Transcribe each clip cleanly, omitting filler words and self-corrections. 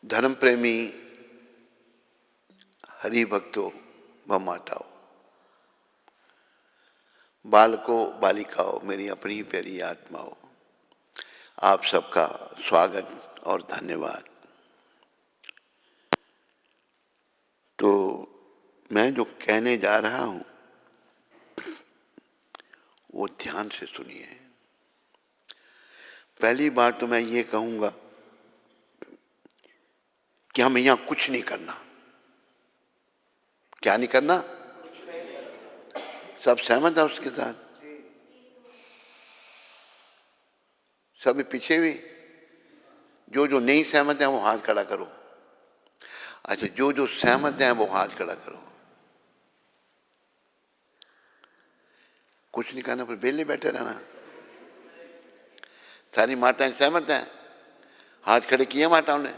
धर्म प्रेमी हरि भक्तों व माताओं, बालकों बालिकाओं, मेरी अपनी प्यारी आत्माओं, आप सबका स्वागत और धन्यवाद। तो मैं जो कहने जा रहा हूं वो ध्यान से सुनिए। पहली बात तो मैं ये कहूंगा कि हमें यहां कुछ नहीं करना। क्या नहीं करना? सब सहमत है उसके साथ? सब पीछे भी? जो नहीं सहमत है वो हाथ खड़ा करो। अच्छा, जो सहमत है वो हाथ खड़ा करो। कुछ नहीं करना, फिर बेले बैठे रहना। सारी माताएं सहमत हैं? हाथ खड़े किए माताओं ने?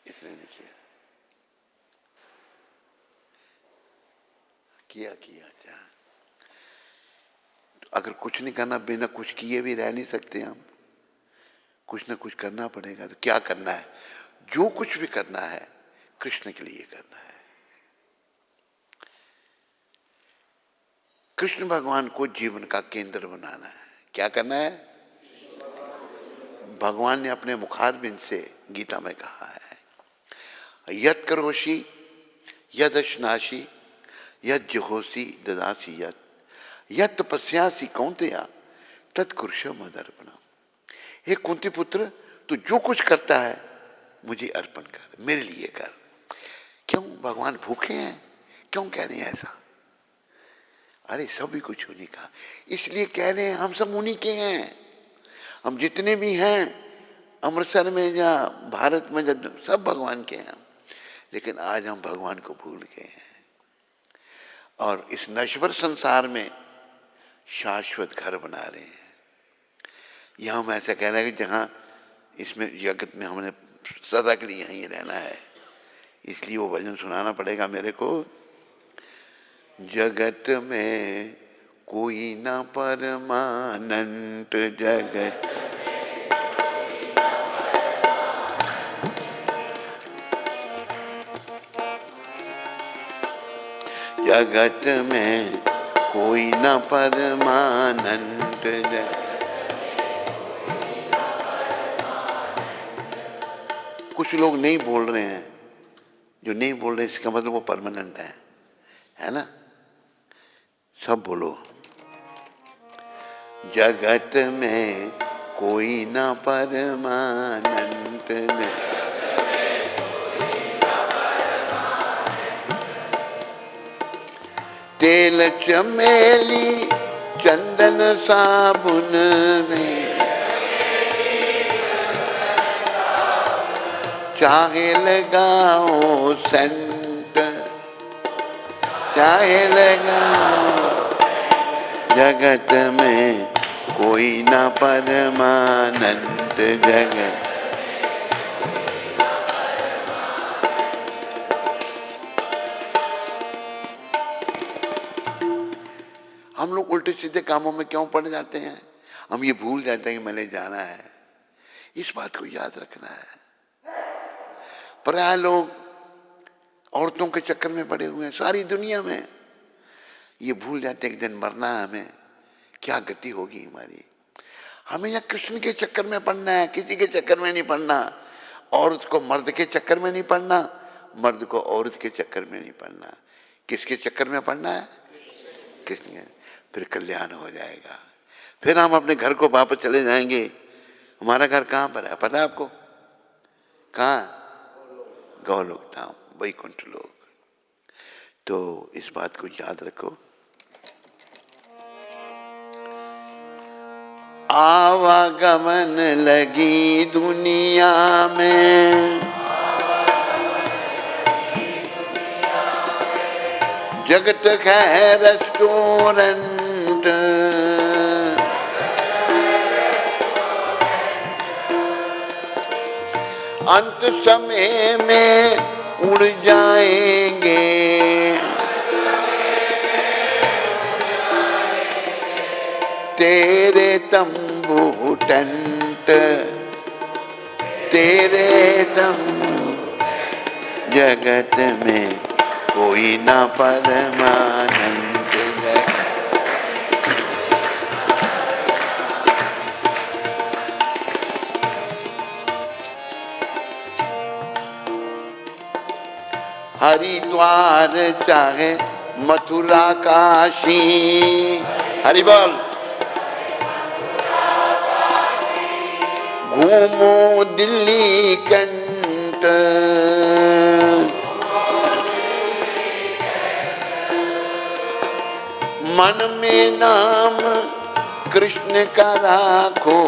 इसने नहीं किया। किया क्या? तो अगर कुछ नहीं करना, बिना कुछ किए भी रह नहीं सकते हम। कुछ ना कुछ करना पड़ेगा। तो क्या करना है? जो कुछ भी करना है कृष्ण के लिए करना है। कृष्ण भगवान को जीवन का केंद्र बनाना है। क्या करना है? भगवान ने अपने मुखारबिंद से गीता में कहा है, यत् करोषि यदश्नासि यज्जुहोषि ददासि यत् तपस्यासि कौन्तेय तत्कुरुषो मदर्पणम्। हे कुंती पुत्र, तू जो कुछ करता है मुझे अर्पण कर, मेरे लिए कर। क्यों? भगवान भूखे हैं? क्यों कह रहे हैं ऐसा? अरे सभी कुछ उन्हीं का, इसलिए कह रहे हैं हम सब उन्हीं के हैं। हम जितने भी हैं अमृतसर में या भारत में, सब भगवान के हैं। लेकिन आज हम भगवान को भूल गए हैं और इस नश्वर संसार में शाश्वत घर बना रहे हैं। यह हम ऐसा कह रहे हैं कि जहाँ इसमें जगत में हमने सदा के लिए यहीं रहना है, इसलिए वो भजन सुनाना पड़ेगा मेरे को। जगत में कोई ना परमानंद, जगत जगत में कोई ना परमानंद। कुछ लोग नहीं बोल रहे हैं, जो नहीं बोल रहे इसका मतलब वो परमानेंट है ना? सब बोलो, जगत में कोई ना परमानंद। तेल चमेली चंदन साबुन रे, चाहे लगाओ सेंट, चाहे लगाओ, जगत में कोई ना परमानंद। जगत हम लोग उल्टे सीधे कामों में क्यों पड़ जाते हैं? हम ये भूल जाते हैं कि मैंने जाना है। इस बात को याद रखना है। प्राय लोग औरतों के चक्कर में पड़े हुए हैं सारी दुनिया में। ये भूल जाते हैं कि दिन मरना है, हमें क्या गति होगी हमारी। हमें यहाँ कृष्ण के चक्कर में पड़ना है, किसी के चक्कर में नहीं पड़ना। औरत को मर्द के चक्कर में नहीं पड़ना, मर्द को औरत के चक्कर में नहीं पड़ना। किसके चक्कर में पड़ना है? कृष्ण के। फिर कल्याण हो जाएगा। फिर हम अपने घर को वापस चले जाएंगे। हमारा घर कहाँ पर है पता है आपको? कहाँ? गौलोक धाम, वैकुंठ लोक। तो इस बात को याद रखो। आवागमन लगी दुनिया में, जगत है रेस्टोरेंट। अंत समय में उड़ जाएंगे, तेरे तंबू टेंट। तेरे दम जगत में कोई ना परमानंद जगत। हरिद्वार चाहे मथुरा काशी, हरि बोल। घूमो दिल्ली कंठ, मन में नाम कृष्ण का राखो,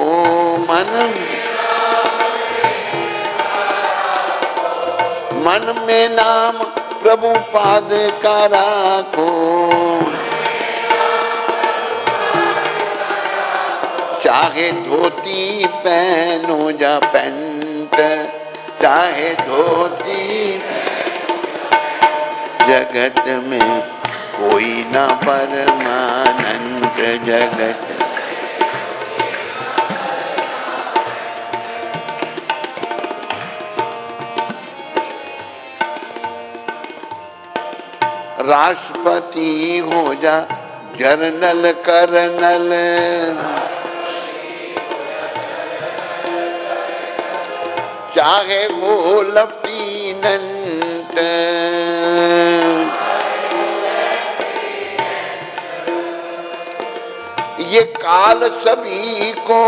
मन में नाम प्रभु पाद का राखो। चाहे धोती पहनो या पैंट, चाहे धोती, जगत में कोई ना परमानंद जगत। राष्ट्रपति हो जा जर्नल कर्नल, चाहे वो लेफ्टिनेंट, ये काल सभी को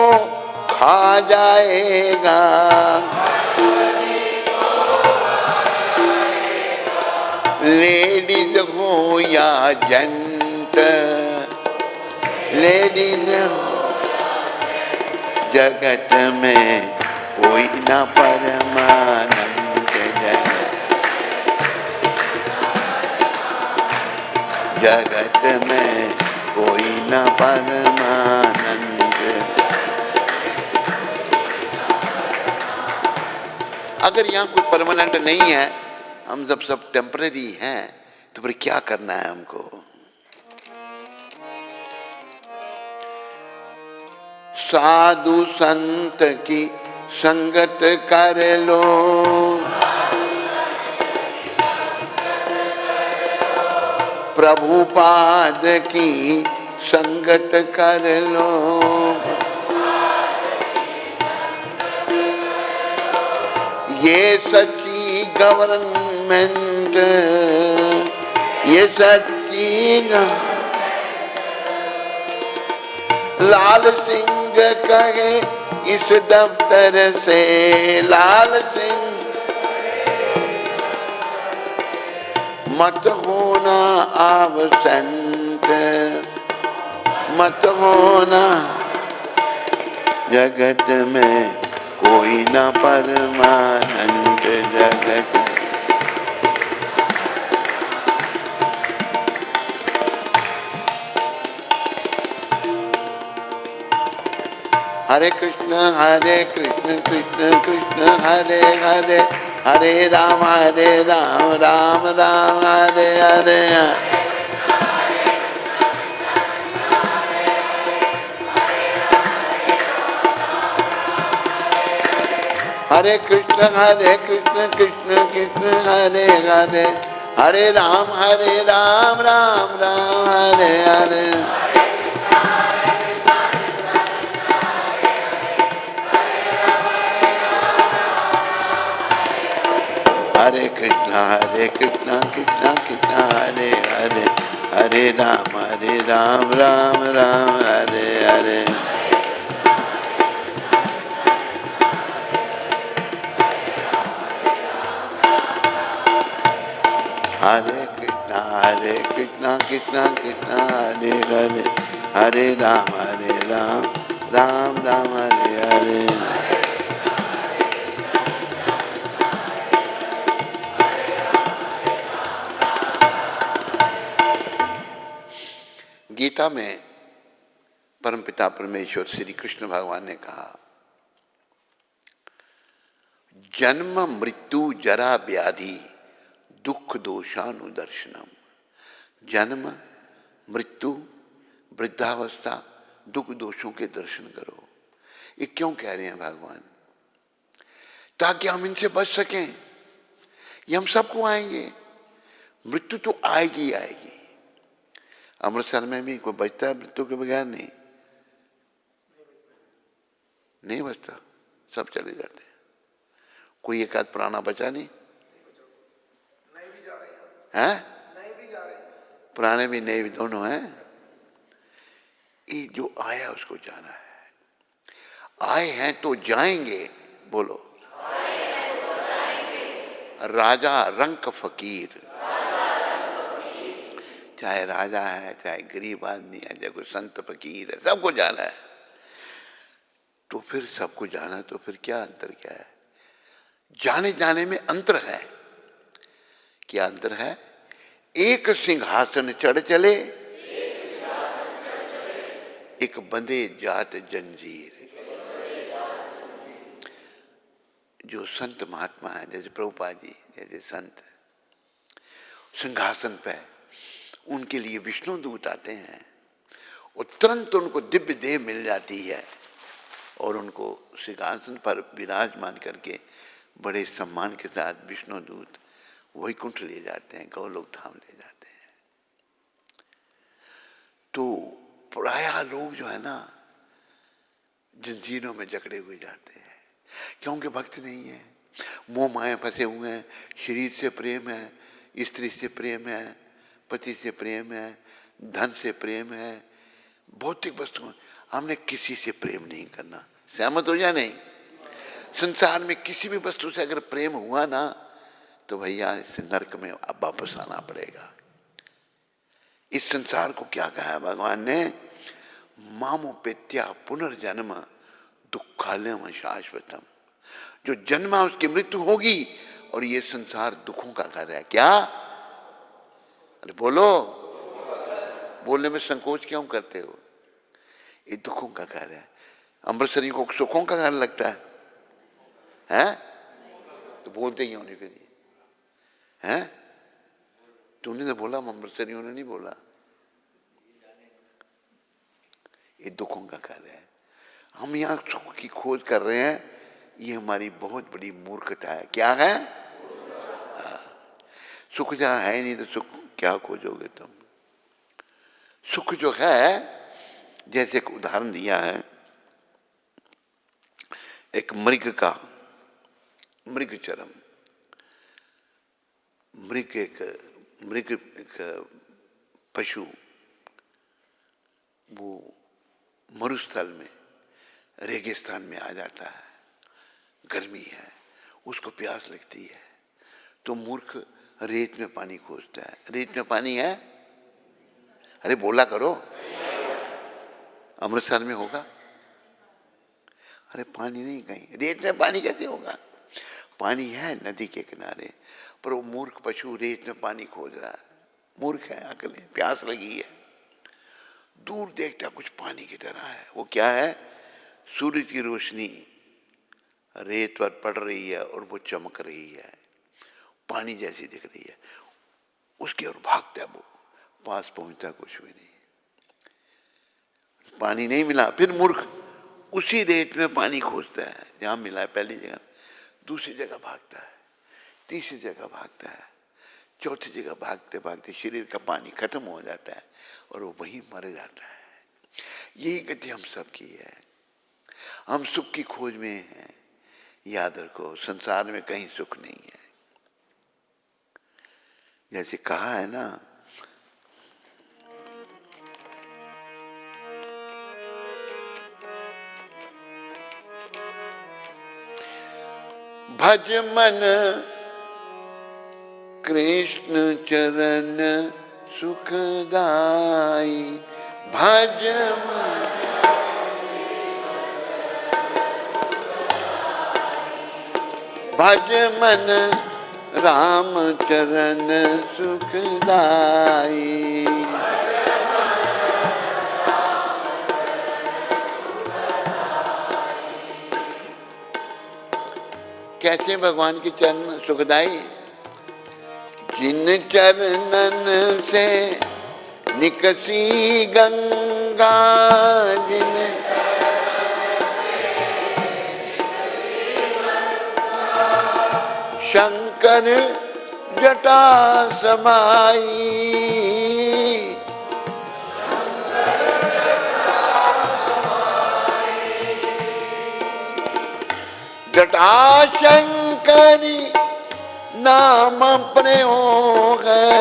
खा जाएगा। लेडीज हो या जेंट, लेडीज जगत में कोई ना परमानंद जगत में कोई ना परमानंद। अगर यहाँ कोई परमानेंट नहीं है, हम सब टेम्पररी हैं, तो फिर क्या करना है हमको? साधु संत की संगत कर लो, प्रभुपाद की संगत कर लो। ये सच्ची गवर्नमेंट, ये सच्ची लाल सिंह कहे इस दफ्तर से, लाल सिंह मत होना एब्सेंट, मत होना जगत में कोई ना परमानंद जगत। हरे कृष्ण कृष्ण कृष्ण हरे हरे, हरे राम राम राम हरे हरे। हरे कृष्ण कृष्ण कृष्ण हरे हरे, हरे राम राम राम हरे हरे। हरे कृष्ण कृष्ण कृष्ण हरे हरे, हरे राम राम राम हरे हरे। हरे कृष्ण कृष्ण कृष्ण हरे हरे, हरे राम राम राम हरे हरे। गीता में परमपिता परमेश्वर श्री कृष्ण भगवान ने कहा, जन्म मृत्यु जरा व्याधि दुख दोषानुदर्शनम। जन्म मृत्यु वृद्धावस्था दुख दोषों के दर्शन करो। ये क्यों कह रहे हैं भगवान? ताकि हम इनसे बच सकें। ये हम सबको आएंगे, मृत्यु तो आएगी ही आएगी। अमृतसर में भी कोई बचता है मृत्यु के बगैर? नहीं, नहीं बचता, सब चले जाते हैं। कोई एक आध पुराना बचा नहीं है? पुराने भी नए भी दोनों हैं। ये जो आया उसको जाना है। आए हैं तो जाएंगे, बोलो। राजा रंक फकीर, चाहे राजा है, चाहे गरीब आदमी है, चाहे कोई संत फकीर है, सबको जाना है। तो फिर सबको जाना, तो फिर क्या अंतर क्या है? जाने जाने में अंतर है। क्या अंतर है? एक सिंहासन चढ़ चले, एक बंधे जात जंजीर। जो संत महात्मा है, जैसे प्रभुपाद जी जैसे संत, सिंहासन पे उनके लिए विष्णु दूत आते हैं और तुरंत उनको दिव्य देह मिल जाती है और उनको सिंहासन पर विराजमान करके बड़े सम्मान के साथ विष्णु दूत वैकुंठ ले जाते हैं, गौलोक धाम ले जाते हैं। तो प्रायः लोग जो है ना जंजीरों में जकड़े हुए जाते हैं, क्योंकि भक्त नहीं है, मोह माया फंसे हुए हैं। शरीर से प्रेम है, स्त्री से प्रेम है, पति से प्रेम है, धन से प्रेम है, भौतिक वस्तुओं। हमने किसी से प्रेम नहीं करना। सहमत हो जाए? नहीं। संसार में किसी भी वस्तु से अगर प्रेम हुआ ना तो भैया इस नरक में अब वापस आना पड़ेगा। इस संसार को क्या कहा है भगवान ने? मामोपेत्या पुनर्जन्म दुखालयम शाश्वतम। जो जन्मा उसकी मृत्यु होगी और ये संसार दुखों का घर है। क्या? अरे बोलो, बोलने में संकोच क्यों करते हो? ये दुखों का घर है। अमृतसरी को सुखों का घर लगता है, हैं? तो बोलते क्यों नहीं फिर? हैं? तूने तो बोला, अमृतसरियों ने नहीं बोला। ये दुखों का घर है। हम यहाँ सुख की खोज कर रहे हैं, ये हमारी बहुत बड़ी मूर्खता है। क्या है? सुख जहाँ है नहीं तो सुख क्या खोजोगे तुम? सुख जो है, जैसे एक उदाहरण दिया है, एक मृग का, मृग चरम, मृग एक पशु, वो मरुस्थल में, रेगिस्तान में आ जाता है, गर्मी है, उसको प्यास लगती है, तो मूर्ख रेत में पानी खोजता है। रेत में पानी है? अरे बोला करो, अमृतसर में होगा? अरे पानी नहीं कहीं, रेत में पानी कैसे होगा? पानी है नदी के किनारे, पर वो मूर्ख पशु रेत में पानी खोज रहा है। मूर्ख है, अकल, प्यास लगी है, दूर देखता कुछ पानी की तरह है। वो क्या है? सूर्य की रोशनी रेत पर पड़ रही है और वो चमक रही है, पानी जैसी दिख रही है। उसकी ओर भागता है, वो पास पहुंचता कुछ भी नहीं, पानी नहीं मिला। फिर मूर्ख उसी रेत में पानी खोजता है जहां मिला है पहली जगह, दूसरी जगह भागता है, तीसरी जगह भागता है, चौथी जगह भागते भागते शरीर का पानी खत्म हो जाता है और वो वहीं मर जाता है। यही गति हम सब की है। हम सुख की खोज में हैं। याद रखो, संसार में कहीं सुख नहीं है। जैसे कहा है ना, भज मन कृष्ण चरण सुखदाई। भज मन, भज मन राम चरण सुखदाई। कैसे भगवान के चरण सुखदाई? जिन चरणन से निकसी गंगा, जिन शंकर जटा समाई, जटा शंकरी नाम प्रयोग है,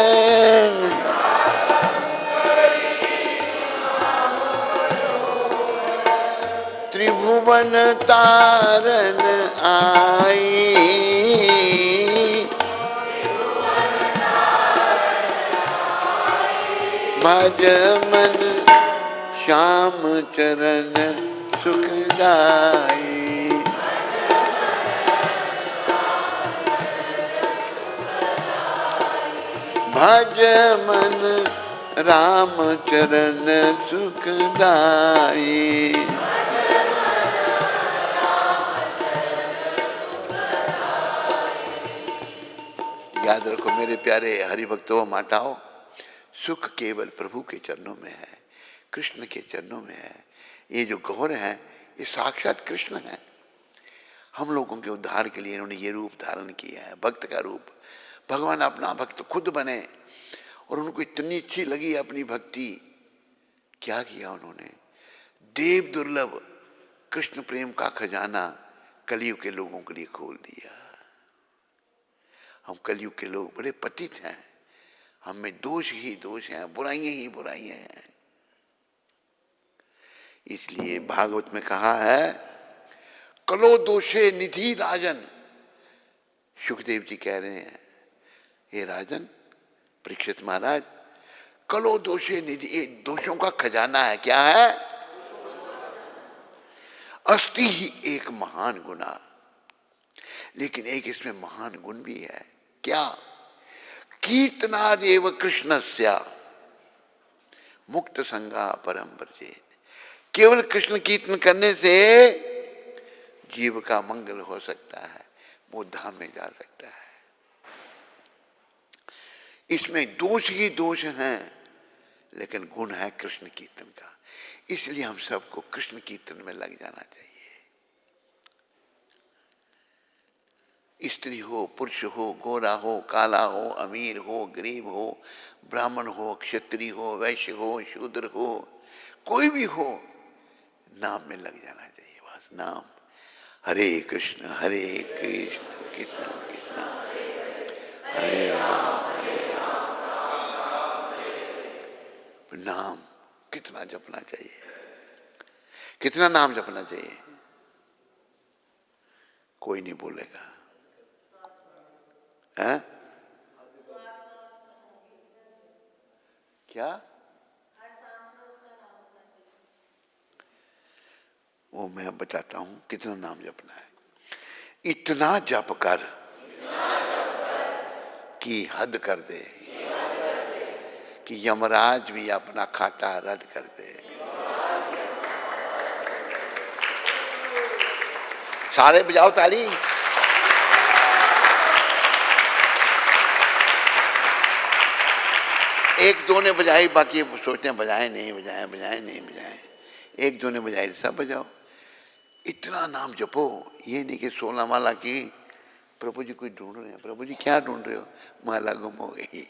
त्रिभुवन तारन आई, भज मन श्याम चरण सुखदाई, भज मन राम चरण सुखदाई। याद रखो मेरे प्यारे हरिभक्तों माताओं, सुख केवल प्रभु के चरणों में है, कृष्ण के चरणों में है। ये जो गौर है ये साक्षात कृष्ण है। हम लोगों के उद्धार के लिए इन्होंने ये रूप धारण किया है, भक्त का रूप। भगवान अपना भक्त खुद बने और उनको इतनी अच्छी लगी अपनी भक्ति। क्या किया उन्होंने? देव दुर्लभ कृष्ण प्रेम का खजाना कलयुग के लोगों के लिए खोल दिया। हम कलयुग के लोग बड़े पतित हैं, हम में दोष ही दोष हैं, बुराइयां ही बुराइयां हैं। इसलिए भागवत में कहा है, कलो दोषे निधि राजन। सुखदेव जी कह रहे हैं, हे राजन परीक्षित महाराज, कलो दोषे निधि, ये दोषों का खजाना है। क्या है? अस्ति ही एक महान गुना, लेकिन एक इसमें महान गुण भी है। क्या? कीर्तनादेव कृष्णस्या मुक्त संगा परम व्रजेत। केवल कृष्ण कीर्तन करने से जीव का मंगल हो सकता है, वो धाम में जा सकता है। इसमें दोष ही दोष हैं, लेकिन गुण है कृष्ण कीर्तन का। इसलिए हम सबको कृष्ण कीर्तन में लग जाना चाहिए। स्त्री हो, पुरुष हो, गोरा हो, काला हो, अमीर हो, गरीब हो, ब्राह्मण हो, क्षत्रिय हो, वैश्य हो, शूद्र हो, कोई भी हो, नाम में लग जाना चाहिए। बस नाम, हरे कृष्ण कृष्ण कृष्ण हरे राम। नाम कितना जपना चाहिए, कितना नाम जपना चाहिए? कोई नहीं बोलेगा। है? क्या? वो मैं बताता हूं कितना नाम जपना है। इतना जप कर कि हद कर दे, कि यमराज भी अपना खाता रद्द कर दे। सारे बजाओ ताली। एक दो ने बजाई, बाकी सोचते हैं बजाए नहीं बजाए, बजाए नहीं बजाए। एक दो ने बजाई, सब बजाओ। इतना नाम जपो। ये नहीं कि 16 माला की, प्रभु जी कोई ढूंढ रहे हैं। प्रभु जी क्या ढूंढ रहे हो? माला गुम हो गई।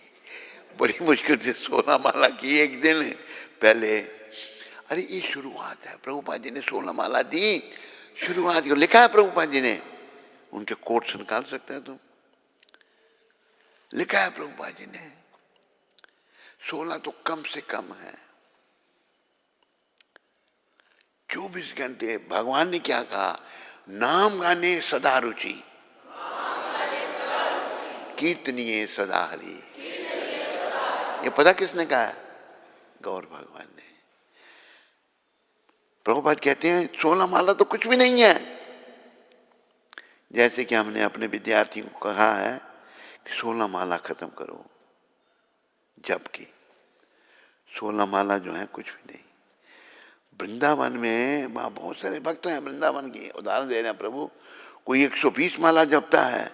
बड़ी मुश्किल से 16 माला की एक दिन पहले। अरे ये शुरुआत है, प्रभुपाद जी ने 16 माला दी, शुरुआत को लिखा है प्रभुपाद जी ने। उनके कोट्स निकाल सकते हैं तुम, लिखा है प्रभुपाद जी ने। 16 तो कम से कम है। 24 घंटे भगवान ने क्या कहा? नाम गाने सदा रुचि, कीर्तनीय सदा हरि। ये पता किसने कहा है? गौर भगवान ने। प्रभुपाद कहते हैं 16 माला तो कुछ भी नहीं है। जैसे कि हमने अपने विद्यार्थियों को कहा है कि 16 माला खत्म करो, जबकि 16 माला जो है कुछ भी नहीं। वृंदावन में वहां बहुत सारे भक्त हैं, वृंदावन की उदाहरण दे रहे हैं प्रभु। कोई 120 माला जपता है।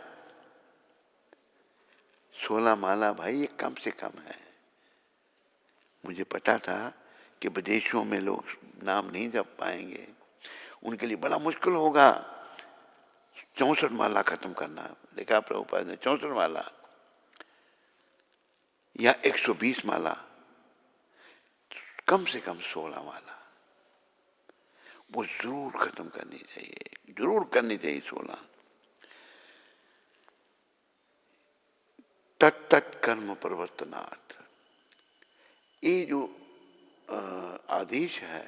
16 माला भाई ये कम से कम है। मुझे पता था कि विदेशों में लोग नाम नहीं जप पाएंगे, उनके लिए बड़ा मुश्किल होगा। 64 माला खत्म करना, लिखा प्रभुपाद ने 64 माला या 120 माला, कम से कम 16 माला वो जरूर खत्म करनी चाहिए, जरूर करनी चाहिए 16। तत्त कर्म प्रवर्तनार्थ, ये जो आदेश है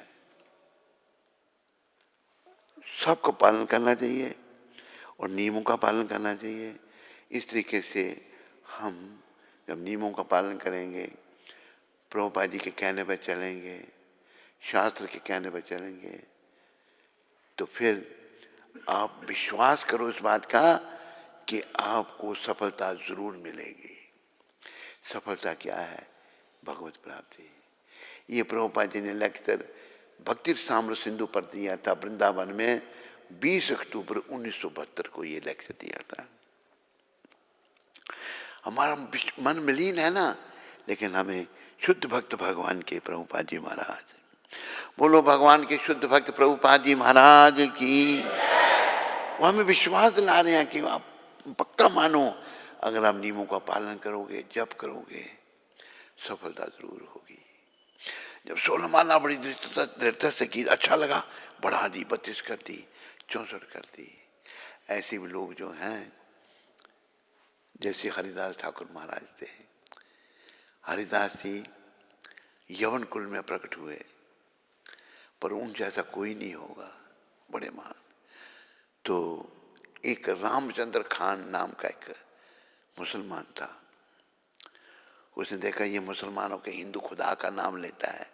सबका पालन करना चाहिए और नियमों का पालन करना चाहिए। इस तरीके से हम जब नियमों का पालन करेंगे, प्रभुपाद जी के कहने पर चलेंगे, शास्त्र के कहने पर चलेंगे, तो फिर आप विश्वास करो इस बात का कि आपको सफलता जरूर मिलेगी। सफलता क्या है? भगवत प्राप्ति। ये प्रभुपाद जी ने लेक्चर भक्ति साम्र सिंधु पर दिया था वृंदावन में 20 अक्टूबर 1972 को ये लेक्चर दिया था। हमारा मन मलिन है ना, लेकिन हमें शुद्ध भक्त भगवान के प्रभुपाद जी महाराज, बोलो भगवान के शुद्ध भक्त प्रभुपाद जी महाराज की। वो हमें विश्वास दिला रहे हैं कि आप पक्का मानो, अगर आप नियमों का पालन करोगे, जप करोगे, सफलता जरूर होगी। जब 16 माला बड़ी दृढ़ता से की, अच्छा लगा, बढ़ा दी, 32 कर दी, 64 कर दी। ऐसे भी लोग जो हैं, जैसे हरिदास ठाकुर महाराज थे। हरिदास जी यवन कुल में प्रकट हुए, पर उन जैसा कोई नहीं होगा, बड़े महान। तो एक रामचंद्र खान नाम का एक मुसलमान था। उसने देखा ये मुसलमानों के हिंदू खुदा का नाम लेता है,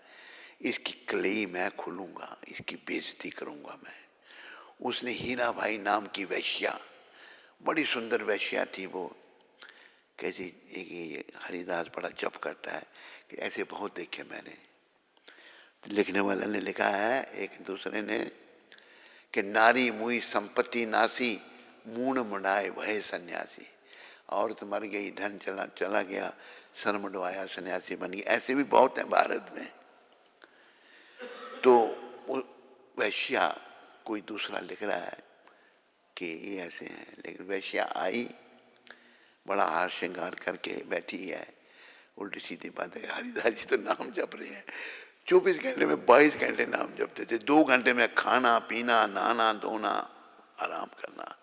इसकी कलई मैं खोलूंगा, इसकी बेइज्जती करूंगा मैं। उसने हीरा भाई नाम की वैश्या, बड़ी सुंदर वैश्या थी वो, कैसी ये हरिदास बड़ा जप करता है कि ऐसे बहुत देखे मैंने। तो लिखने वाले ने लिखा है एक दूसरे ने कि नारी मुई संपत्ति नासी, मूण मुड़ाए भय सन्यासी। औरत मर गई, धन चला गया, सर मुंडवाया, सन्यासी बन गई। ऐसे भी बहुत हैं भारत में। तो वैश्या कोई दूसरा लिख रहा है कि ये ऐसे हैं, लेकिन वैश्या आई, बड़ा हार श्रृंगार करके बैठी है, उल्टी सीधी बात है। हरिदास जी तो नाम जप रहे हैं, 24 घंटे में 22 घंटे नाम जपते थे। 2 घंटे में खाना पीना, नहाना धोना, आराम करना,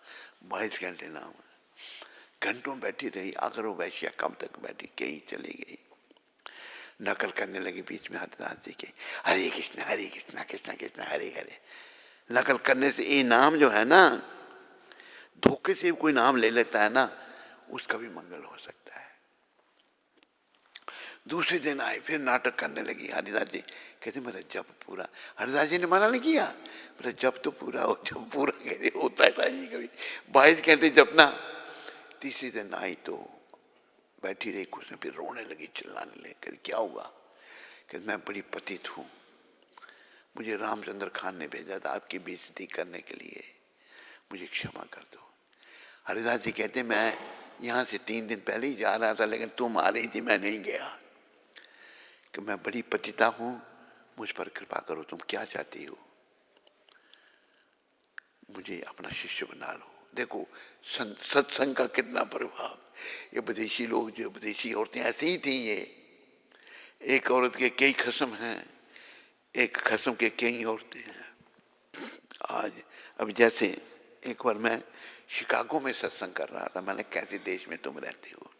22 घंटे नाम। घंटों बैठी रही, आखिर वो वैश्या कब तक बैठी, गई चली गई। नकल करने लगी बीच में हरिदास जी के, हरे कृष्णा कृष्णा कृष्णा हरे हरे। नकल करने से ये नाम जो है ना, धोखे से कोई नाम ले लेता है ना, उसका भी मंगल हो सकता है। दूसरे दिन आए, फिर नाटक करने लगी। हरिदास जी कहते मेरा जप पूरा। हरिदास जी ने मना नहीं किया, मेरा जप तो पूरा हो, जब पूरा कहते होता है नहीं कभी, 22 घंटे जपना। तीसरे दिन आई तो बैठी रही, कुछ ने फिर रोने लगी, चिल्लाने लगी। कहते क्या हुआ? कहते मैं बड़ी पतित हूँ, मुझे रामचंद्र खान ने भेजा था आपकी बेइज्जती करने के लिए, मुझे क्षमा कर दो। हरिदास जी कहते मैं यहाँ से 3 दिन पहले ही जा रहा था, लेकिन तुम आ रही थी, मैं नहीं गया। कि मैं बड़ी पतिता हूँ, मुझ पर कृपा करो, तुम क्या चाहती हो? मुझे अपना शिष्य बना लो। देखो सत्संग का कितना प्रभाव। ये विदेशी लोग, जो विदेशी औरतें ऐसी ही थी। ये एक औरत के कई खस्म हैं, एक खस्म के कई औरतें हैं। आज अब जैसे एक बार मैं शिकागो में सत्संग कर रहा था, मैंने कैसे देश में तुम रहते हो।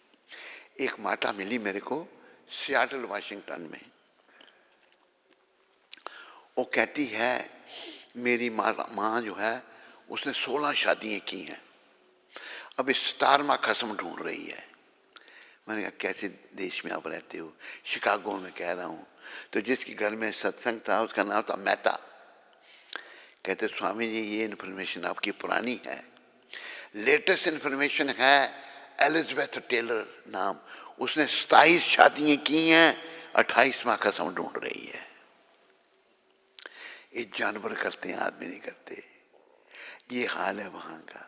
एक माता मिली मेरे को सियाटल वाशिंगटन में। वो कहती है मेरी माँ जो है उसने 16 शादियाँ की हैं, अब 17वां खस्म ढूंढ रही है। मैंने कहा कैसे देश में आप रहते हो? शिकागो में कह रहा हूँ। तो जिसके घर में सत्संग था उसका नाम था मेहता। कहते स्वामी जी ये इन्फॉर्मेशन आपकी पुरानी है, लेटेस्ट इन्फॉर्मेशन है एलिजाबेथ टेलर नाम, उसने 27 शादियाँ की हैं, 28वां खस्म ढूंढ रही है। ये जानवर करते हैं, आदमी नहीं करते। ये हाल है वहाँ का।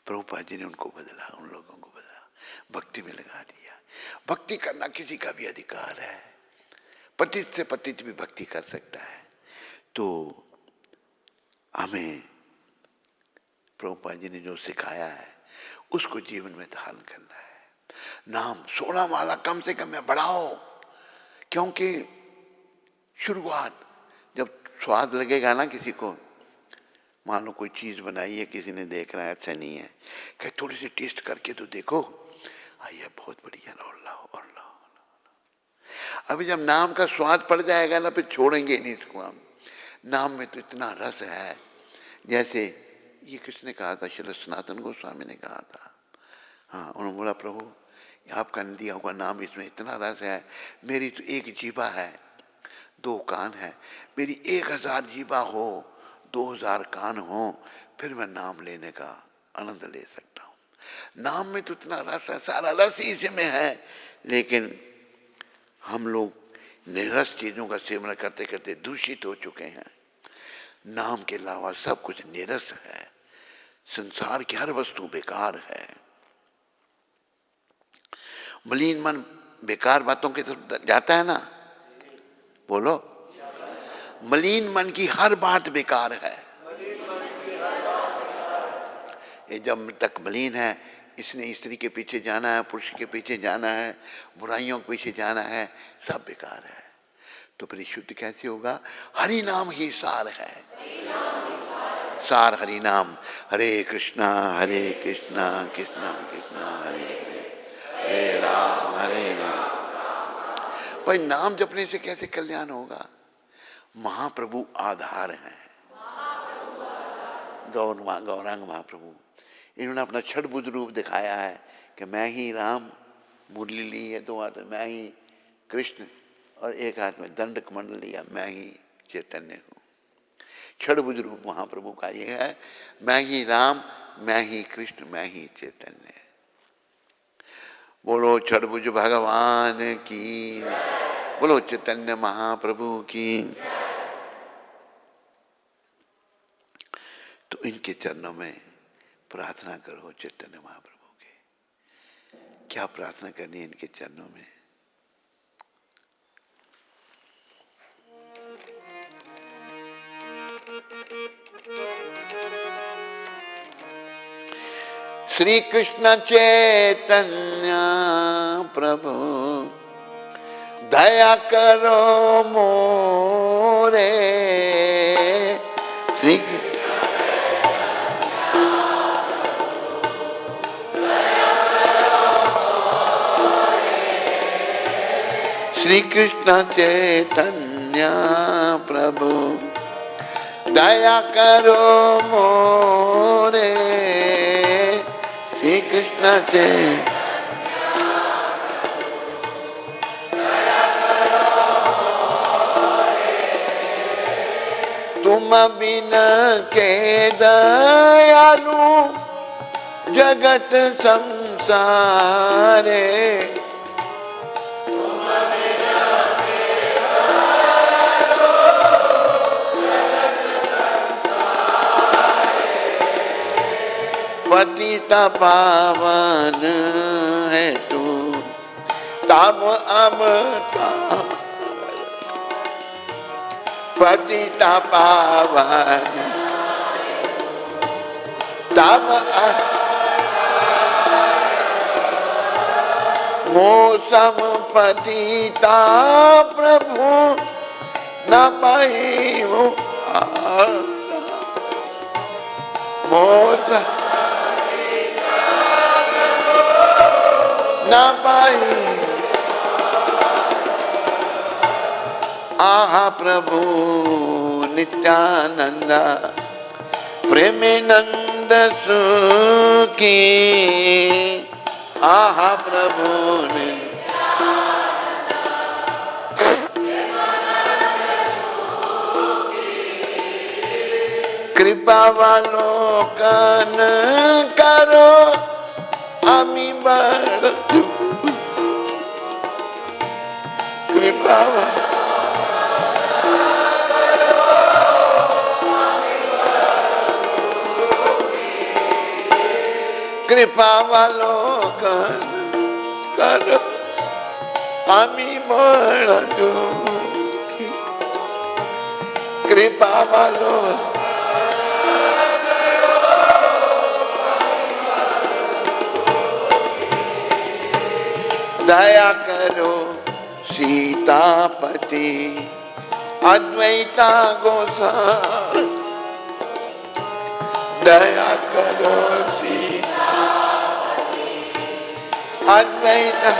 प्रभुपाद जी ने उनको बदला, उन लोगों को बदला, भक्ति में लगा दिया। भक्ति करना किसी का भी अधिकार है, पतित से पतित भी भक्ति कर सकता है। तो हमें प्रभुपाद जी ने जो सिखाया है उसको जीवन में धारण करना है। नाम 16 माला कम से कम में बढ़ाओ, क्योंकि शुरुआत जब स्वाद लगेगा ना किसी को, मान लो कोई चीज़ बनाई है, किसी ने देख रहा है अच्छा नहीं है, कहे थोड़ी सी टेस्ट करके तो देखो, ये बहुत बढ़िया, और लाओ और लाओ। अभी जब नाम का स्वाद पड़ जाएगा ना, फिर छोड़ेंगे नहीं इसको हम। नाम में तो इतना रस है, जैसे ये किसने कहा था, श्री सनातन गोस्वामी ने कहा था। हाँ, उन्होंने बोला प्रभु आपका दिया हुआ नाम, इसमें इतना रस है, मेरी तो एक जीवा है, 2 कान है, मेरी 1000 जीवा हो, 2000 कान हो, फिर मैं नाम लेने का आनंद ले सकता हूँ। नाम में तो इतना रस है, सारा रस ही इसमें है, लेकिन हम लोग निरस चीज़ों का सेवन करते करते दूषित हो चुके हैं। नाम के अलावा सब कुछ निरस है, संसार की हर वस्तु बेकार है। मलिन मन बेकार बातों की तरफ जाता है ना, बोलो, मलिन मन की हर बात बेकार है। ये जब तक मलिन है, इसने स्त्री के पीछे जाना है, पुरुष के पीछे जाना है, बुराइयों के पीछे जाना है, सब बेकार है। तो फिर शुद्ध कैसे होगा? हरि नाम ही सार है, सार हरि नाम। हरे कृष्णा कृष्णा कृष्णा हरे हरे राम हरे राम। पर नाम जपने से कैसे कल्याण होगा? महाप्रभु आधार हैं, गौरांग महाप्रभु, इन्होंने अपना छठभुज रूप दिखाया है कि मैं ही राम, मुरली ली है 2 हाथ में, मैं ही कृष्ण, और 1 हाथ में दंड कमंडल लिया, मैं ही चैतन्य हूँ। छठभुज रूप महाप्रभु का ये है, मैं ही राम, मैं ही कृष्ण, मैं ही चैतन्य। बोलो छठभुज भगवान की, बोलो चैतन्य महाप्रभु की। तो इनके चरणों में प्रार्थना करो, चैतन्य महाप्रभु के। क्या प्रार्थना करनी है इनके चरणों में? श्री कृष्ण चैतन्य प्रभु दया करो मोरे। श्री श्री कृष्ण चैतन्य प्रभु दया करो मोरे। श्री कृष्ण चैतन्य तुम बिन के दयालु जगत संसारे। पतित पावन है तू तब अमता, पतित पावन तब मौसम पतिता प्रभु न पाई मौसम न पाई। आहा प्रभु नित्यानंद प्रेमानंद सुखी। आहा प्रभु ने कृपावलोकन करो आमी बड़ कृपा कृपावलोकन करो आमी बड़ दुखी। कृपावलोकन दया करो सीतापति अद्वैता गोसाई, दया करो सीतापति अद्वैता,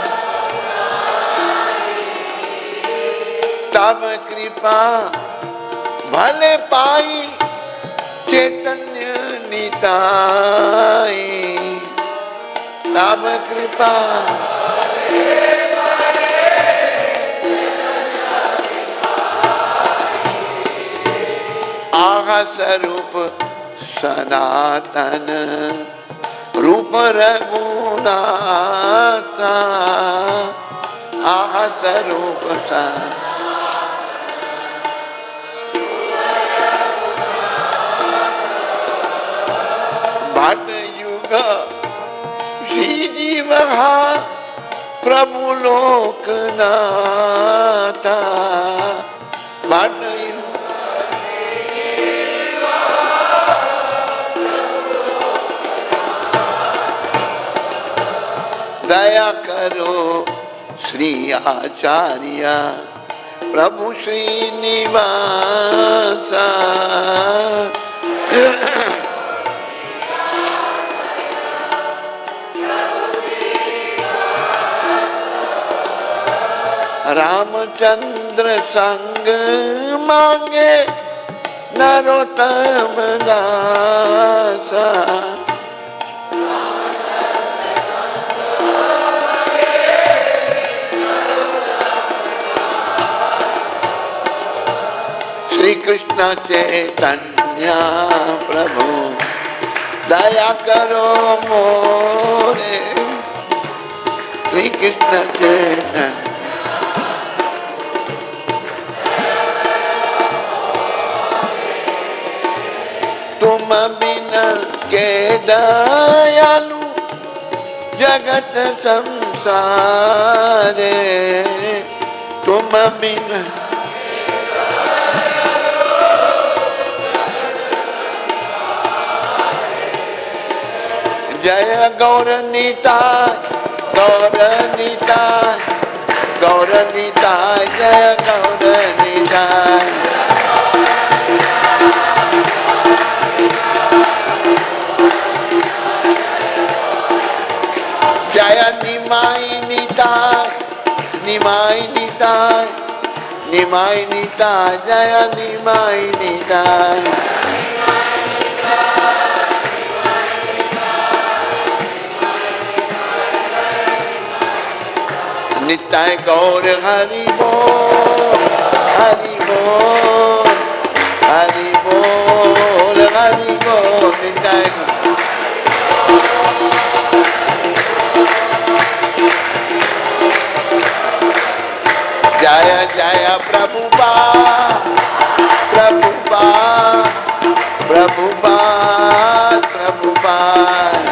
तब कृपा भले पाई चैतन्य निताई, तब कृपा आहा स्वरूप सनातन रूप रघुनाथा, आहा स्वरूप भट युग श्री जीव प्रभु लोकनाथा, भट दया करो श्री आचार्य प्रभु श्रीनिवास, रामचंद्र संग मांगे नरोत्तम दास, श्री कृष्ण चैतन्य प्रभु दया करो मोरे, श्री कृष्ण चैतन्य तुम बिन के दयालु जगत संसारे, तुम बिन जय गौर निताय, गौर निताय, गौर निताय, जय गौर निताय, जय निमाई निताय, निमाई निताय, निमाई निताय, जय निमाई निताय, निताय गौर हरि बोल, हरि बोल, हरि बोल, हरि बोल, निताय जय जय प्रभुपाद, प्रभुपाद, प्रभुपाद, प्रभुपाद,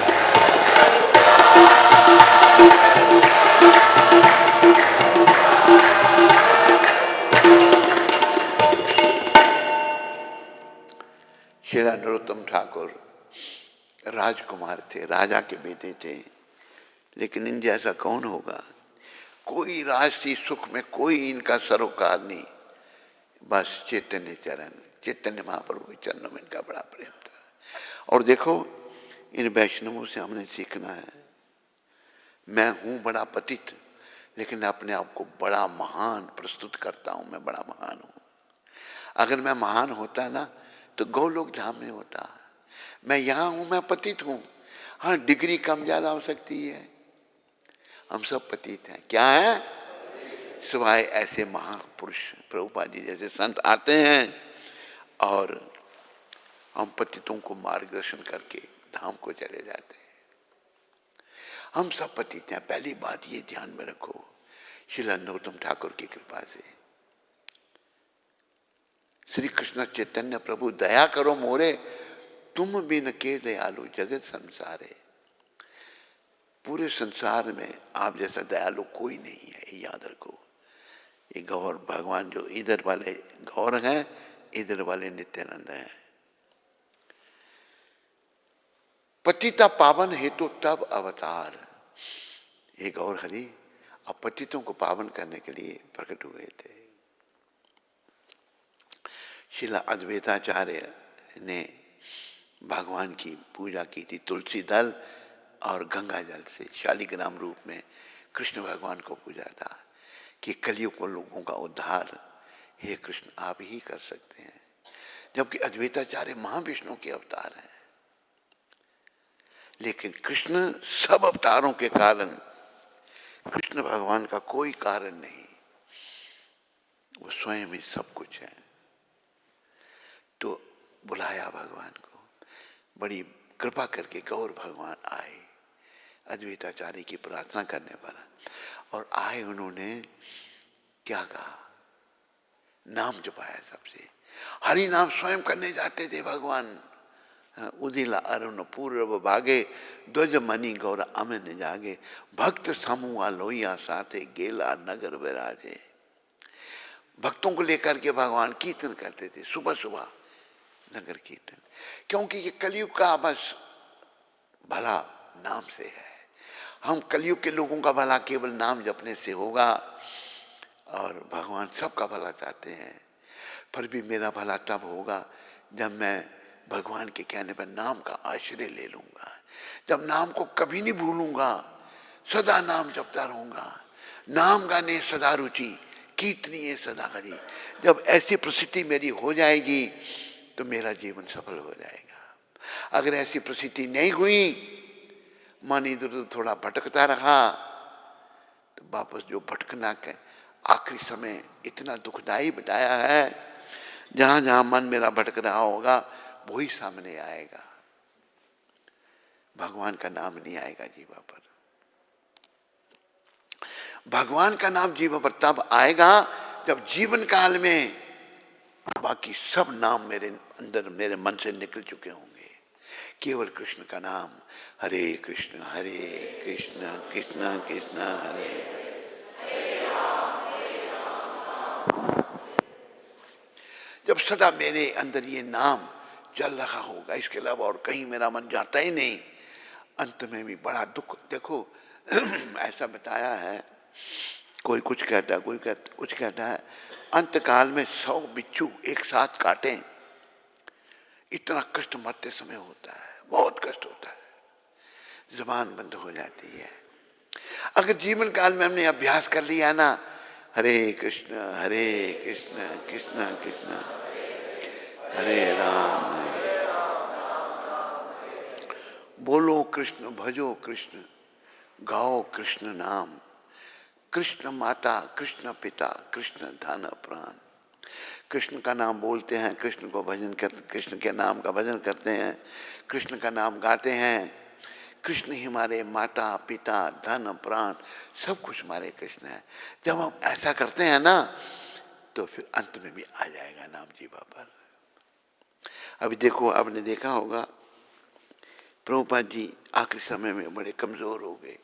श्री नरोत्तम ठाकुर राजकुमार थे, राजा के बेटे थे, लेकिन इन जैसा कौन होगा। कोई राष्ट्रीय सुख में कोई इनका सरोकार नहीं, बस चैतन्य चरण, चैतन्य महाप्रभु के चरणों में इनका बड़ा प्रेम था। और देखो इन वैष्णवों से हमने सीखना है। मैं हूँ बड़ा पतित, लेकिन अपने आप को बड़ा महान प्रस्तुत करता हूँ, मैं बड़ा महान हूँ। अगर मैं महान होता ना तो गौलोक धाम में होता। मैं यहाँ हूँ, मैं पतित हूँ। हाँ, डिग्री कम ज्यादा हो सकती है, हम सब पतित हैं। क्या है? सिवाय ऐसे महापुरुष प्रभुपाद जी जैसे संत आते हैं और हम पतितों को मार्गदर्शन करके धाम को चले जाते हैं। हम सब पतित हैं, पहली बात ये ध्यान में रखो। श्री नरोत्तम ठाकुर की कृपा से श्री कृष्ण चैतन्य प्रभु दया करो मोरे, तुम बिन के दयालु जगत संसारे। पूरे संसार में आप जैसा दयालु कोई नहीं है, याद रखो। ये गौर भगवान जो इधर वाले गौर हैं, इधर वाले नित्यानंद हैं। पतिता पावन हेतु तब अवतार। ये गौर हरि और पतितों को पावन करने के लिए प्रकट हुए थे। शिला अद्वैताचार्य ने भगवान की पूजा की थी तुलसी दल और गंगा जल से, शालिग्राम रूप में कृष्ण भगवान को पूजा था कि कलयुग को लोगों का उद्धार हे कृष्ण आप ही कर सकते हैं। जबकि अद्वैताचार्य महाविष्णु के अवतार हैं, लेकिन कृष्ण सब अवतारों के कारण, कृष्ण भगवान का कोई कारण नहीं, वो स्वयं ही सब कुछ है। तो बुलाया भगवान को, बड़ी कृपा करके गौर भगवान आए अद्वैताचार्य की प्रार्थना करने पर, और आए उन्होंने क्या कहा, नाम जपाया सबसे। हरि नाम स्वयं करने जाते थे भगवान। उदिला अरुण पूर्व भागे ध्वज मणि गौर अमन जागे, भक्त समूह लोहिया साथे गेला नगर विराजे। भक्तों को लेकर के भगवान कीर्तन करते थे सुबह सुबह, नगर कीर्तन, क्योंकि ये कलयुग का बस भला नाम से है। हम कलयुग के लोगों का भला केवल नाम जपने से होगा, और भगवान सबका भला चाहते हैं। पर भी मेरा भला तब होगा जब मैं भगवान के कहने पर नाम का आश्रय ले लूंगा, जब नाम को कभी नहीं भूलूंगा, सदा नाम जपता रहूंगा। नाम गाने सदा रुचि, कीर्तनीय सदा हरि। जब ऐसी परिस्थिति मेरी हो जाएगी तो मेरा जीवन सफल हो जाएगा। अगर ऐसी परिस्थिति नहीं हुई, मन इधर उधर थोड़ा भटकता रहा, तो वापस जो भटकना के आखिरी समय इतना दुखदाई बताया है, जहां जहां मन मेरा भटक रहा होगा वही सामने आएगा, भगवान का नाम नहीं आएगा जीवा पर। भगवान का नाम जीवा पर तब आएगा जब जीवन काल में बाकी सब नाम मेरे अंदर, मेरे मन से निकल चुके होंगे। केवल कृष्ण का नाम, हरे कृष्ण कृष्ण कृष्ण हरे। जब सदा मेरे अंदर ये नाम चल रहा होगा, इसके अलावा और कहीं मेरा मन जाता ही नहीं, अंत में भी बड़ा दुख। देखो ऐसा बताया है, कोई कुछ कहता है, कोई कुछ कहता है, अंत काल में 100 बिच्छू एक साथ काटें, इतना कष्ट मरते समय होता है, बहुत कष्ट होता है, जुबान बंद हो जाती है। अगर जीवन काल में हमने अभ्यास कर लिया ना, हरे कृष्ण कृष्ण कृष्ण हरे राम, बोलो कृष्ण भजो कृष्ण, गाओ कृष्ण नाम, कृष्ण माता कृष्ण पिता कृष्ण धन प्राण। कृष्ण का नाम बोलते हैं, कृष्ण को भजन करते, कृष्ण के नाम का भजन करते हैं, कृष्ण का नाम गाते हैं। कृष्ण ही हमारे माता पिता धन प्राण सब कुछ हमारे कृष्ण है। जब हम ऐसा करते हैं ना, तो फिर अंत में भी आ जाएगा नाम जीवा पर। अभी देखो, आपने देखा होगा प्रभुपाद जी आखिरी समय में बड़े कमजोर हो गए।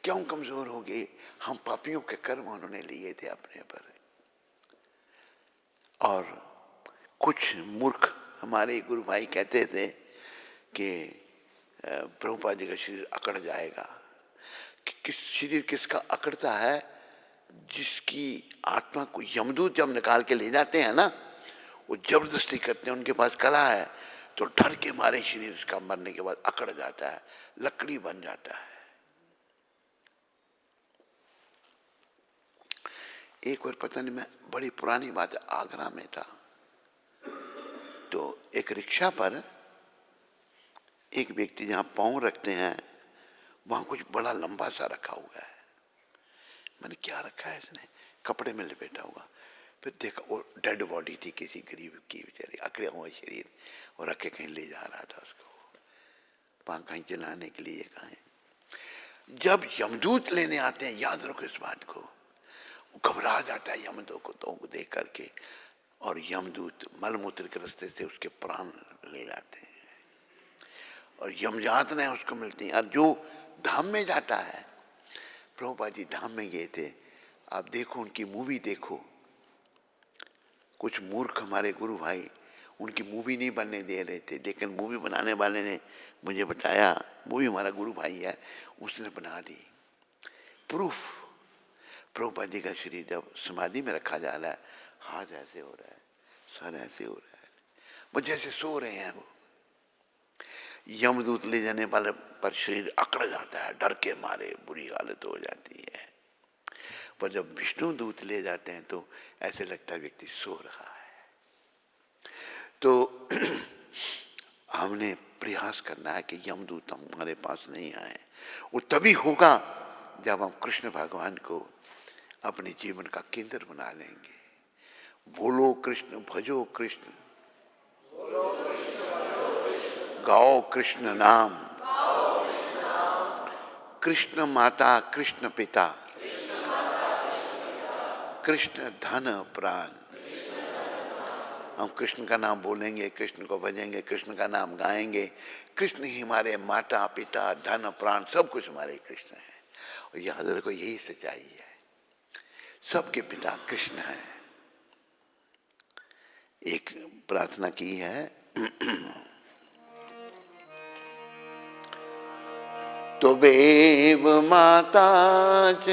क्यों कमजोर हो गए? हम पापियों के कर्म उन्होंने लिए थे अपने पर, और कुछ मूर्ख हमारे गुरु भाई कहते थे कि प्रभुपाद जी का शरीर अकड़ जाएगा। किस शरीर किसका अकड़ता है? जिसकी आत्मा को यमदूत जब निकाल के ले जाते हैं ना, वो जबरदस्ती करते हैं, उनके पास कला है, तो डर के मारे शरीर उसका मरने के बाद अकड़ जाता है, लकड़ी बन जाता है। एक बार पता नहीं, मैं बड़ी पुरानी बात है, आगरा में था, तो एक रिक्शा पर एक व्यक्ति जहां पांव रखते हैं वहां कुछ बड़ा लंबा सा रखा हुआ है। मैंने क्या रखा है इसने? कपड़े में लपेटा हुआ। फिर देखा वो डेड बॉडी थी किसी गरीब की, बेचारी अकड़े हुआ शरीर, और रख के कहीं ले जा रहा था उसको, वहां कहीं जलाने के लिए कहीं। जब यमदूत लेने आते हैं, याद रखो इस बात को, घबरा जाता है यमदूत को देख करके, और यमदूत मलमूत्र के रास्ते से उसके प्राण ले जाते हैं, और यमयातनाएं उसको मिलती हैं। और जो धाम में जाता है, प्रभुपाद जी धाम में गए थे, आप देखो उनकी मूवी देखो। कुछ मूर्ख हमारे गुरु भाई उनकी मूवी नहीं बनने दे रहे थे, लेकिन मूवी बनाने वाले ने मुझे बताया, वो भी हमारा गुरु भाई है, उसने बना दी। प्रूफ प्रभुपाद जी का शरीर जब समाधि में रखा जा रहा है, हाथ ऐसे हो रहा है, सर ऐसे हो रहा है, वो जैसे सो रहे हैं। वो यमदूत ले जाने वाले पर शरीर अकड़ जाता है, डर के मारे बुरी हालत हो जाती है। पर जब विष्णु दूत ले जाते हैं तो ऐसे लगता है व्यक्ति सो रहा है। तो हमने प्रयास करना है कि यमदूत हमारे पास नहीं आए। वो तभी होगा जब हम कृष्ण भगवान को अपने जीवन का केंद्र बना लेंगे। बोलो कृष्ण, भजो कृष्ण, गाओ कृष्ण नाम, कृष्ण माता कृष्ण पिता, कृष्ण धन प्राण। हम कृष्ण का नाम बोलेंगे, कृष्ण को भजेंगे, कृष्ण का नाम गाएंगे। कृष्ण ही हमारे माता पिता, धन प्राण, सब कुछ हमारे कृष्ण है। और याद रखो यही सच्चाई है, सबके पिता कृष्ण है। एक प्रार्थना की है, त्वमेव माता च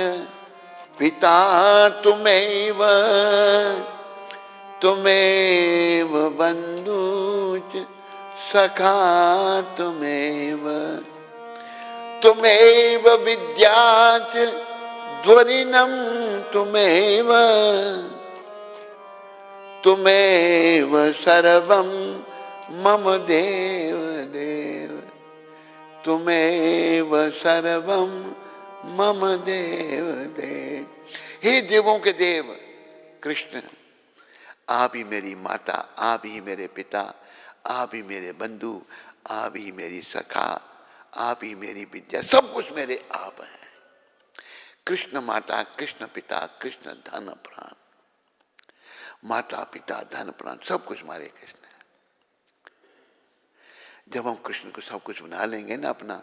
पिता त्वमेव, त्वमेव बन्धु च सखा त्वमेव, त्वमेव विद्या च ध्वनिनं त्वमेव, त्वमेव सर्वं मम देव देव, त्वमेव सर्वं मम देव देव। हे देवों के देव कृष्ण, आप ही मेरी माता, आप ही मेरे पिता, आप ही मेरे बंधु, आप ही मेरी सखा, आप ही मेरी विद्या, सब कुछ मेरे आप हैं। कृष्ण माता, कृष्ण पिता, कृष्ण धन प्राण। माता पिता धन प्राण सब कुछ हमारे कृष्ण है। जब हम कृष्ण को सब कुछ बना लेंगे ना अपना,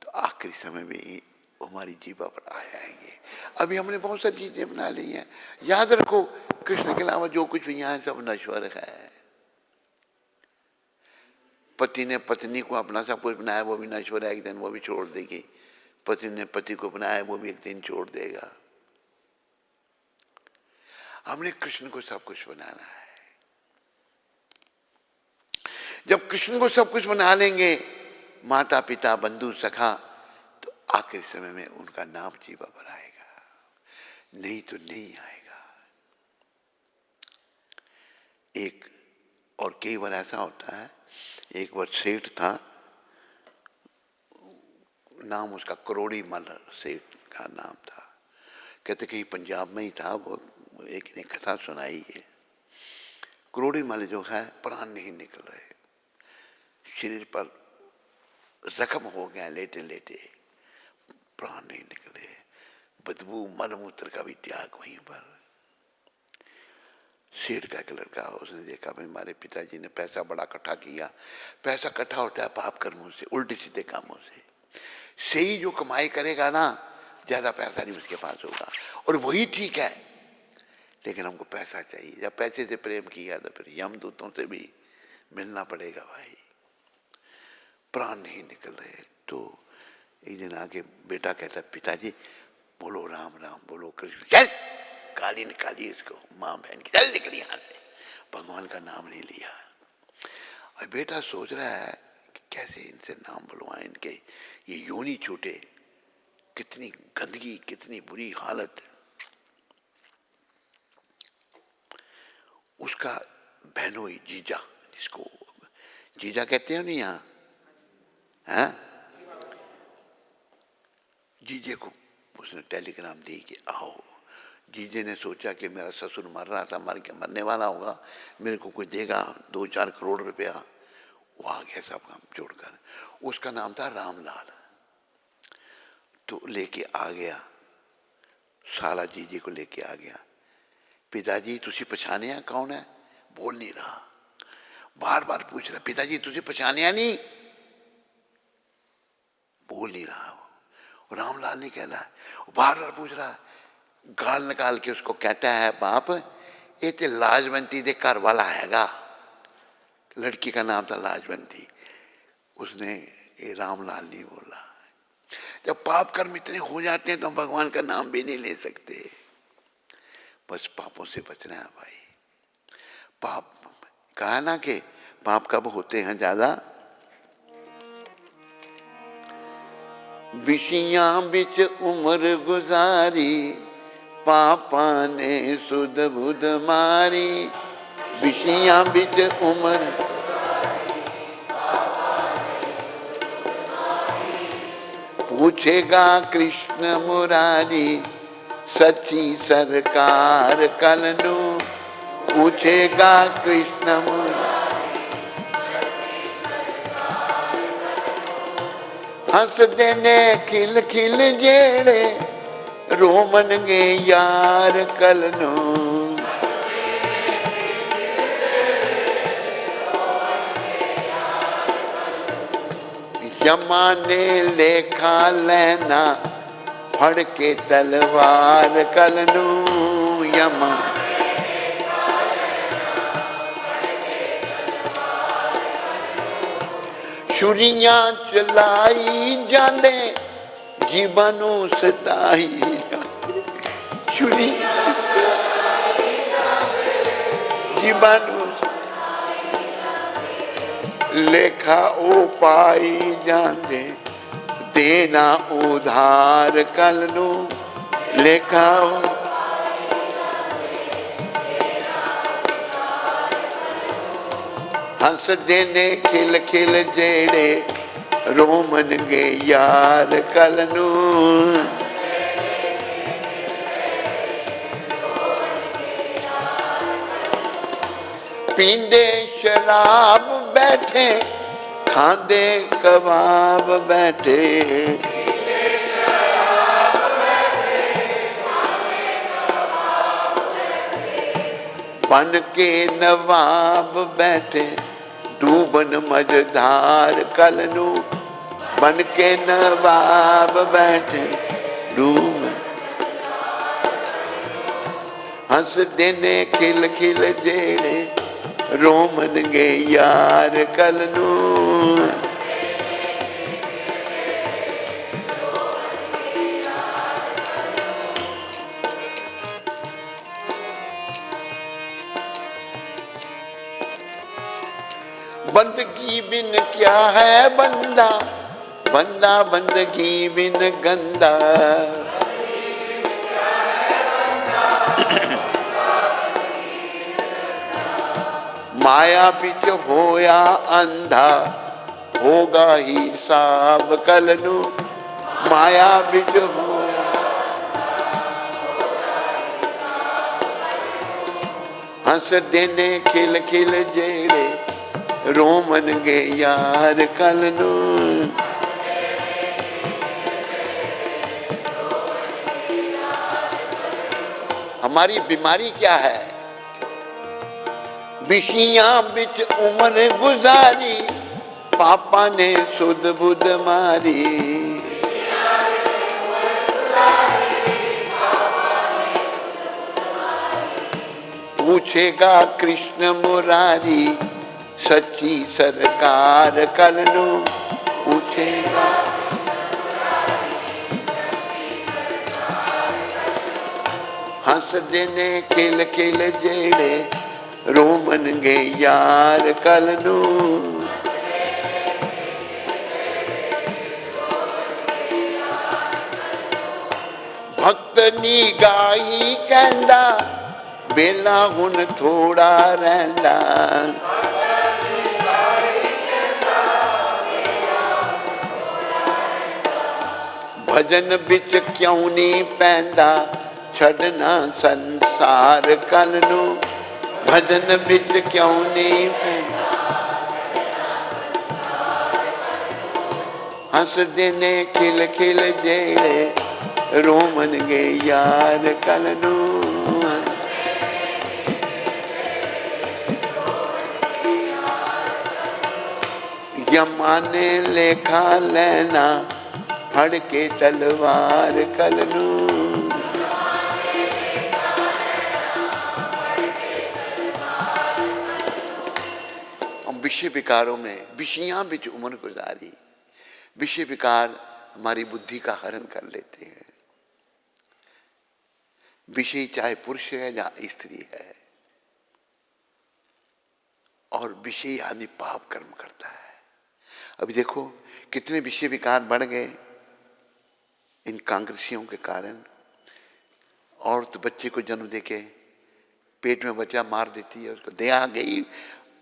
तो आखिरी समय में हमारी जीवा पर आ जाएंगे। अभी हमने बहुत सारी चीजें बना ली हैं। याद रखो कृष्ण के अलावा जो कुछ भी यहाँ सब नश्वर है। पति ने पत्नी को अपना सब कुछ बनाया, वो भी नश्वर है, एक दिन वो भी छोड़ देगी। पति ने पति को बनाया, वो भी एक दिन छोड़ देगा। हमने कृष्ण को सब कुछ बनाना है। जब कृष्ण को सब कुछ बना लेंगे, माता पिता बंधु सखा, तो आखिरी समय में उनका नाम जीवा पर आएगा, नहीं तो नहीं आएगा। एक और कई बार ऐसा होता है, एक बार सेठ था, नाम उसका करोड़ी मल सेठ का नाम था। कहते कहीं पंजाब में ही था वो, एक ने कथा सुनाई है। करोड़ी मल जो है प्राण नहीं निकल रहे, शरीर पर जख्म हो गया, लेटे लेटे प्राण नहीं निकले, बदबू मलमूत्र का भी त्याग वहीं पर। सेठ का एक लड़का, उसने देखा भाई हमारे पिताजी ने पैसा बड़ा इकट्ठा किया। पैसा इकट्ठा होता है पाप कर्मों से, उल्टे सीधे कामों से। सही जो कमाई करेगा ना, ज्यादा पैसा नहीं उसके पास होगा, और वही ठीक है, लेकिन हमको पैसा चाहिए। जब पैसे से प्रेम किया तो फिर यमदूतों से भी मिलना पड़ेगा भाई। प्राण नहीं निकल रहे, तो एक दिन आके बेटा कहता पिताजी बोलो राम राम, बोलो कृष्ण, चल गाली निकाली इसको, माँ बहन की, चल निकली यहाँ से, भगवान का नाम नहीं लिया। और बेटा सोच रहा है कि कैसे इनसे नाम बुलवाएं, इनके ये योनि छूटे, कितनी गंदगी, कितनी बुरी हालत। उसका बहनोई जीजा, जिसको जीजा कहते हैं नहीं यहाँ, है जीजे को उसने टेलीग्राम दी कि आओ। जीजे ने सोचा कि मेरा ससुर मर रहा था, मर के मरने वाला होगा, मेरे को कोई देगा 2-4 करोड़ रुपया। वो आ गया सब काम जोड़कर। उसका नाम था रामलाल। तो लेके आ गया, साला जीजे को लेके आ गया। पिताजी तुझे पहचानिया कौन है? बोल नहीं रहा, बार बार पूछ रहा, पिताजी तुझे पहचानिया नहीं? बोल नहीं रहा। वो रामलाल नहीं कह रहा है, बार बार पूछ रहा है। गाल निकाल के उसको कहता है, बाप ये तो लाजवंती दे घर वाला हैगा। लड़की का नाम था लाजवंती। उसने ये रामलाल नहीं बोला। जब पाप कर्म इतने हो जाते हैं तो हम भगवान का नाम भी नहीं ले सकते। बस पापों से बचना है भाई। पाप कहा ना कि पाप कब होते हैं ज्यादा? विषियां बिच उम्र गुजारी, पापा ने सुध बुध मारी। विषियां बिच उम्र पूछेगा कृष्ण मुरारी, सच्ची सरकार कलनू। पूछेगा कृष्ण मुरारी, हंस देने खिल खिल जेड़े, रोमन गे यार कलनू। यमा ने लेखा लेना, फड़ के तलवार कलनू। यमा छुरियां चलाई जांदे, जीवानू सताई जांदे। छुरियां जीवानू लेखा ओ पाई जांदे, देना उधार कलनू। लेखा हंस देने खिल खिल जेड़े, रोमन गे यार कलनू। पींदे शराब बैठे, खांदे कबाब बैठे। बन के नवाब बैठे, डूबन मझधार कलनू। बन के नवाब बैठे, डूबन हंस देने खिल खिल जेड़े, रोमन गे यार कलनू। बंदगी बिन क्या है बंदा, बंदा बंदगी बिन गंदा। माया बिच होया अंधा, होगा हिसाब कलनू। माया बिच होया हंस देने खिल खिल जेड़े, रोमन गे यार कलनू। हमारी बीमारी क्या है? विषियां बिच उम्र गुजारी, पापा ने सुध बुध मारी। पूछेगा कृष्ण मुरारी, सच्ची सरकार कलनू। पूछेगा हंस देने खिल खिल जेड़े, रोमन गे यार कलनू। भक्त निगाही कहंदा, बेला हुन थोड़ा रहिंदा। भजन बिच क्यों नहीं पैंदा, छड़ना संसार कलनू। भजन बिच क्यों नहीं पैंदा, हंस देने खिल खिल जेड़े, रोमन गे यार कलनू। यमा ने लेखा लेना, फड़ के तलवार कलनू। हम विषय विकारों में, विषयां बिच उम्र गुजारी। विषय विकार हमारी बुद्धि का हरण कर लेते हैं। विषय चाहे पुरुष है या स्त्री है, और विषय आदि पाप कर्म करता है। अभी देखो कितने विषय विकार बढ़ गए इन कांग्रेसियों के कारण। औरत बच्चे को जन्म देके पेट में बच्चा मार देती है, उसको दया गई।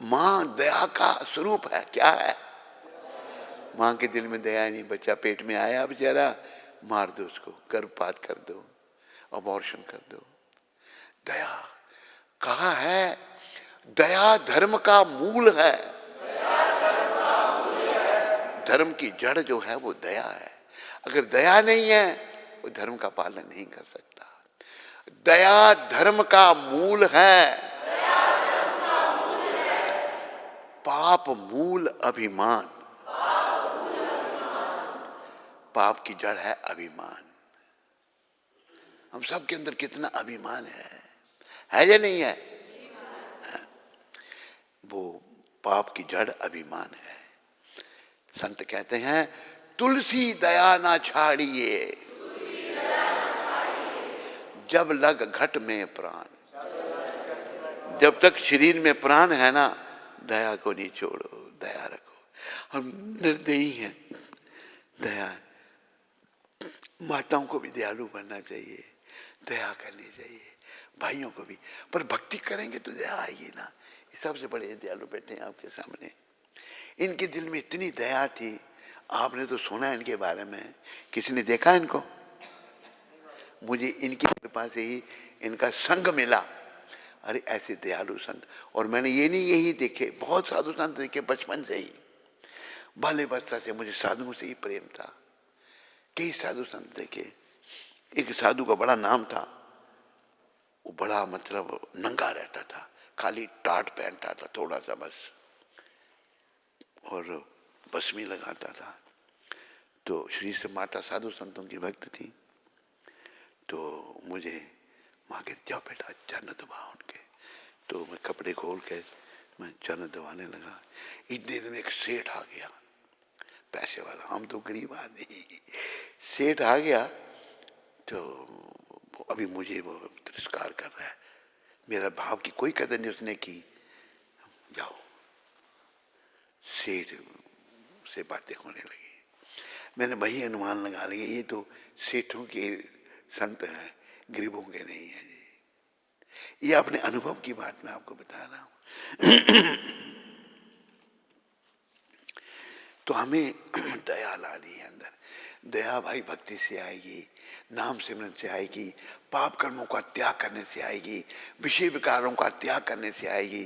माँ दया का स्वरूप है, क्या है? माँ के दिल में दया नहीं, बच्चा पेट में आया बेचारा, मार दो उसको, गर्भपात कर दो, अबॉर्शन कर दो। दया कहा है? दया धर्म का मूल है। धर्म की जड़ जो है वो दया है। अगर दया नहीं है वो धर्म का पालन नहीं कर सकता। दया धर्म का मूल है। पाप मूल अभिमान। पाप की जड़ है अभिमान। हम सब के अंदर कितना अभिमान है या नहीं है? वो पाप की जड़ अभिमान है। संत कहते हैं तुलसी दया ना छाड़िए, जब लग घट में प्राण। जब तक शरीर में प्राण है ना, दया को नहीं छोड़ो, दया रखो। हम निर्दयी हैं, दया। माताओं को भी दयालु बनना चाहिए, दया करनी चाहिए, भाइयों को भी। पर भक्ति करेंगे तो दया आएगी ना। सबसे बड़े दयालु बैठे हैं आपके सामने। इनके दिल में इतनी दया थी, आपने तो सुना इनके बारे में, किसी ने देखा इनको? मुझे इनकी कृपा से ही इनका संग मिला। अरे ऐसे दयालु संत। और मैंने ये नहीं यही देखे, बहुत साधु संत देखे बचपन से ही। बाल्य अवस्था से मुझे साधुओं से ही प्रेम था। कई साधु संत देखे। एक साधु का बड़ा नाम था, वो बड़ा मतलब नंगा रहता था, खाली टाट पहनता था थोड़ा सा बस, और भस्मी लगाता था। तो श्री से माता साधु संतों की भक्त थी, तो मुझे माँ के जाओ बेटा चरण दबा उनके। तो मैं कपड़े खोल के मैं चरण दबाने लगा। इतने दिन में एक सेठ आ गया, पैसे वाला। हम तो गरीब आदमी। सेठ आ गया तो अभी मुझे वो तिरस्कार कर रहा है, मेरा भाव की कोई कदर नहीं उसने की। जाओ। सेठ से बातें होने लगी। मैंने वही अनुमान लगा लिया, ये तो सेठों के संत हैं, गरीबों के नहीं है। ये अपने अनुभव की बात मैं आपको बता रहा हूं। तो हमें दया लानी है अंदर। दया भाई भक्ति से आएगी, नाम सिमरन से आएगी, पाप कर्मों का त्याग करने से आएगी, विषय विकारों का त्याग करने से आएगी।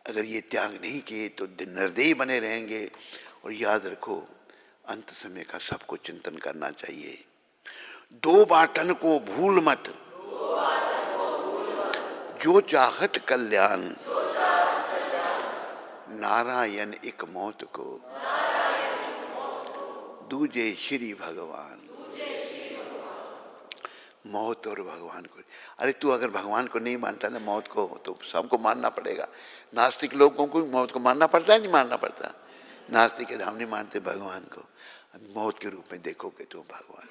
अगर ये त्याग नहीं किए तो निर्दयी बने रहेंगे। और याद रखो, अंत समय का सबको चिंतन करना चाहिए। दो बातन को भूल मत, जो चाहत कल्याण, नारायण एक मौत को, दूजे श्री भगवान। मौत और भगवान को। अरे तू अगर भगवान को नहीं मानता ना, मौत को तो सबको मानना पड़ेगा। नास्तिक लोगों को मौत को मानना पड़ता है, नहीं मानना पड़ता? नास्तिक है, हम नहीं मानते भगवान को। मौत के रूप में देखोगे तो भगवान,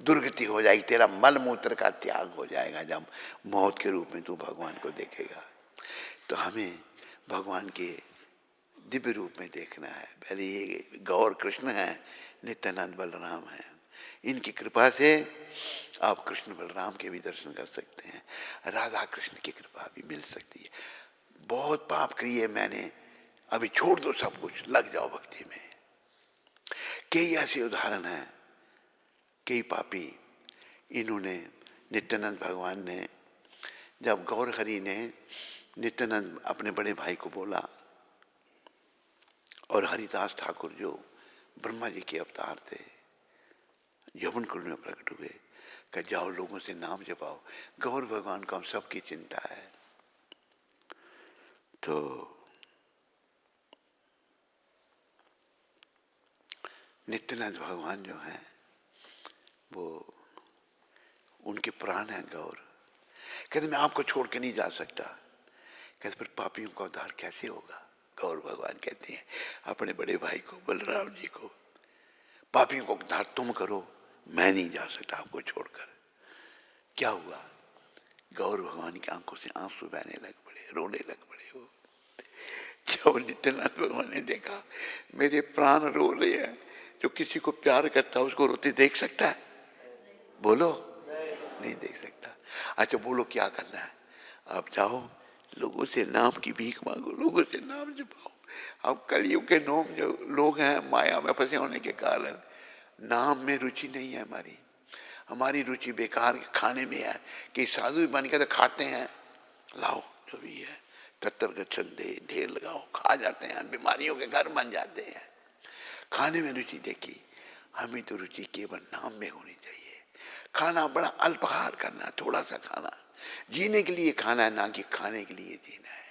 दुर्गति हो जाएगी, तेरा मल मूत्र का त्याग हो जाएगा जब मौत के रूप में तू भगवान को देखेगा। तो हमें भगवान के दिव्य रूप में देखना है। पहले ये गौर कृष्ण है, नित्यानंद बलराम है। इनकी कृपा से आप कृष्ण बलराम के भी दर्शन कर सकते हैं, राधा कृष्ण की कृपा भी मिल सकती है। बहुत पाप किए मैंने, अभी छोड़ दो सब कुछ, लग जाओ भक्ति में। कई ऐसे उदाहरण हैं, कई पापी। इन्होंने नित्यानंद भगवान ने, जब गौर हरि ने नित्यानंद अपने बड़े भाई को बोला, और हरिदास ठाकुर जो ब्रह्मा जी के अवतार थे, यवन कुल में प्रकट हुए, कि जाओ लोगों से नाम जपाओ, गौर भगवान को हम सबकी चिंता है। तो नित्यानंद भगवान जो हैं वो, उनके प्राण हैं गौर। कहते मैं आपको छोड़ के नहीं जा सकता। कहते फिर पापियों का उद्धार कैसे होगा? गौर भगवान कहते हैं अपने बड़े भाई को, बलराम जी को, पापियों का उद्धार तुम करो, मैं नहीं जा सकता आपको छोड़कर। क्या हुआ, गौर भगवान की आंखों से आंसू बहने लग पड़े, रोने लग पड़े। वो जब नित्यानंद भगवान ने देखा मेरे प्राण रो रहे हैं, जो किसी को प्यार करता है उसको रोते देख सकता है? बोलो, नहीं देख सकता। अच्छा बोलो क्या करना है? आप जाओ लोगों से नाम की भीख मांगो, लोगों से नाम जपाओ। अब कलयुग के नोम जो लोग हैं माया में फंसे होने के कारण नाम में रुचि नहीं है हमारी। हमारी रुचि बेकार के खाने में है कि साधु बन के तो खाते हैं, लाओ जो भी है तत्तर गच्छन्ते, ढेर लगाओ, खा जाते हैं, बीमारियों के घर बन जाते हैं। खाने में रुचि देखी, हमें तो रुचि केवल नाम में होनी चाहिए। खाना बड़ा अल्पाहार करना, थोड़ा सा खाना, जीने के लिए खाना है, ना कि खाने के लिए जीना है।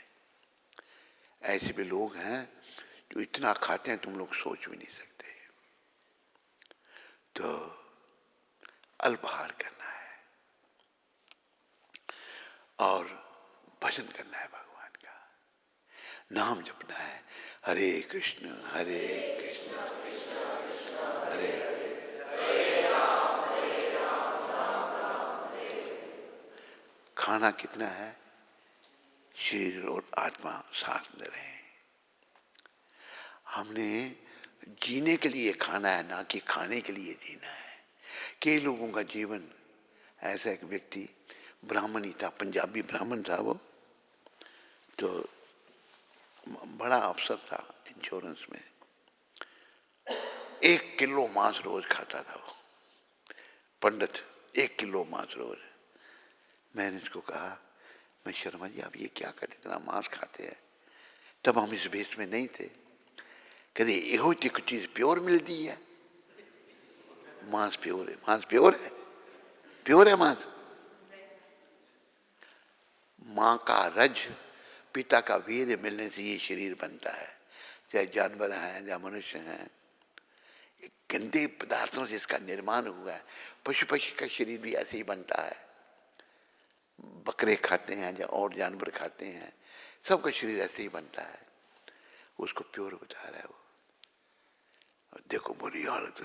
ऐसे भी लोग हैं जो इतना खाते हैं तुम लोग सोच भी नहीं सकते। तो अल्पाहार करना है और भजन करना है भगवान का, नाम जपना है। हरे कृष्ण हरे कृष्ण हरे खाना कितना है, शरीर और आत्मा साथ में रहे। हमने जीने के लिए खाना है, ना कि खाने के लिए जीना है। कई लोगों का जीवन ऐसा, एक व्यक्ति ब्राह्मण ही था, पंजाबी ब्राह्मण था वो, तो बड़ा अफसर था इंश्योरेंस में। 1 किलो मांस रोज खाता था वो पंडित, 1 किलो मांस रोज। मैंने इसको कहा, मैं शर्मा जी आप ये क्या करते, इतना मांस खाते हैं? तब हम इस भेष में नहीं थे। कहते यो एक चीज प्योर मिलती है, मांस प्योर है। मांस प्योर है, प्योर है मांस। माँ का रज, पिता का वीर्य मिलने से ये शरीर बनता है। चाहे जानवर हैं या मनुष्य हैं, गंदे पदार्थों से इसका निर्माण हुआ है। पशु पक्षी का शरीर भी ऐसे ही बनता है, बकरे खाते हैं या और जानवर खाते हैं, सबका शरीर ऐसे ही बनता है। उसको प्योर बता रहा है वो। देखो बुरी हालत,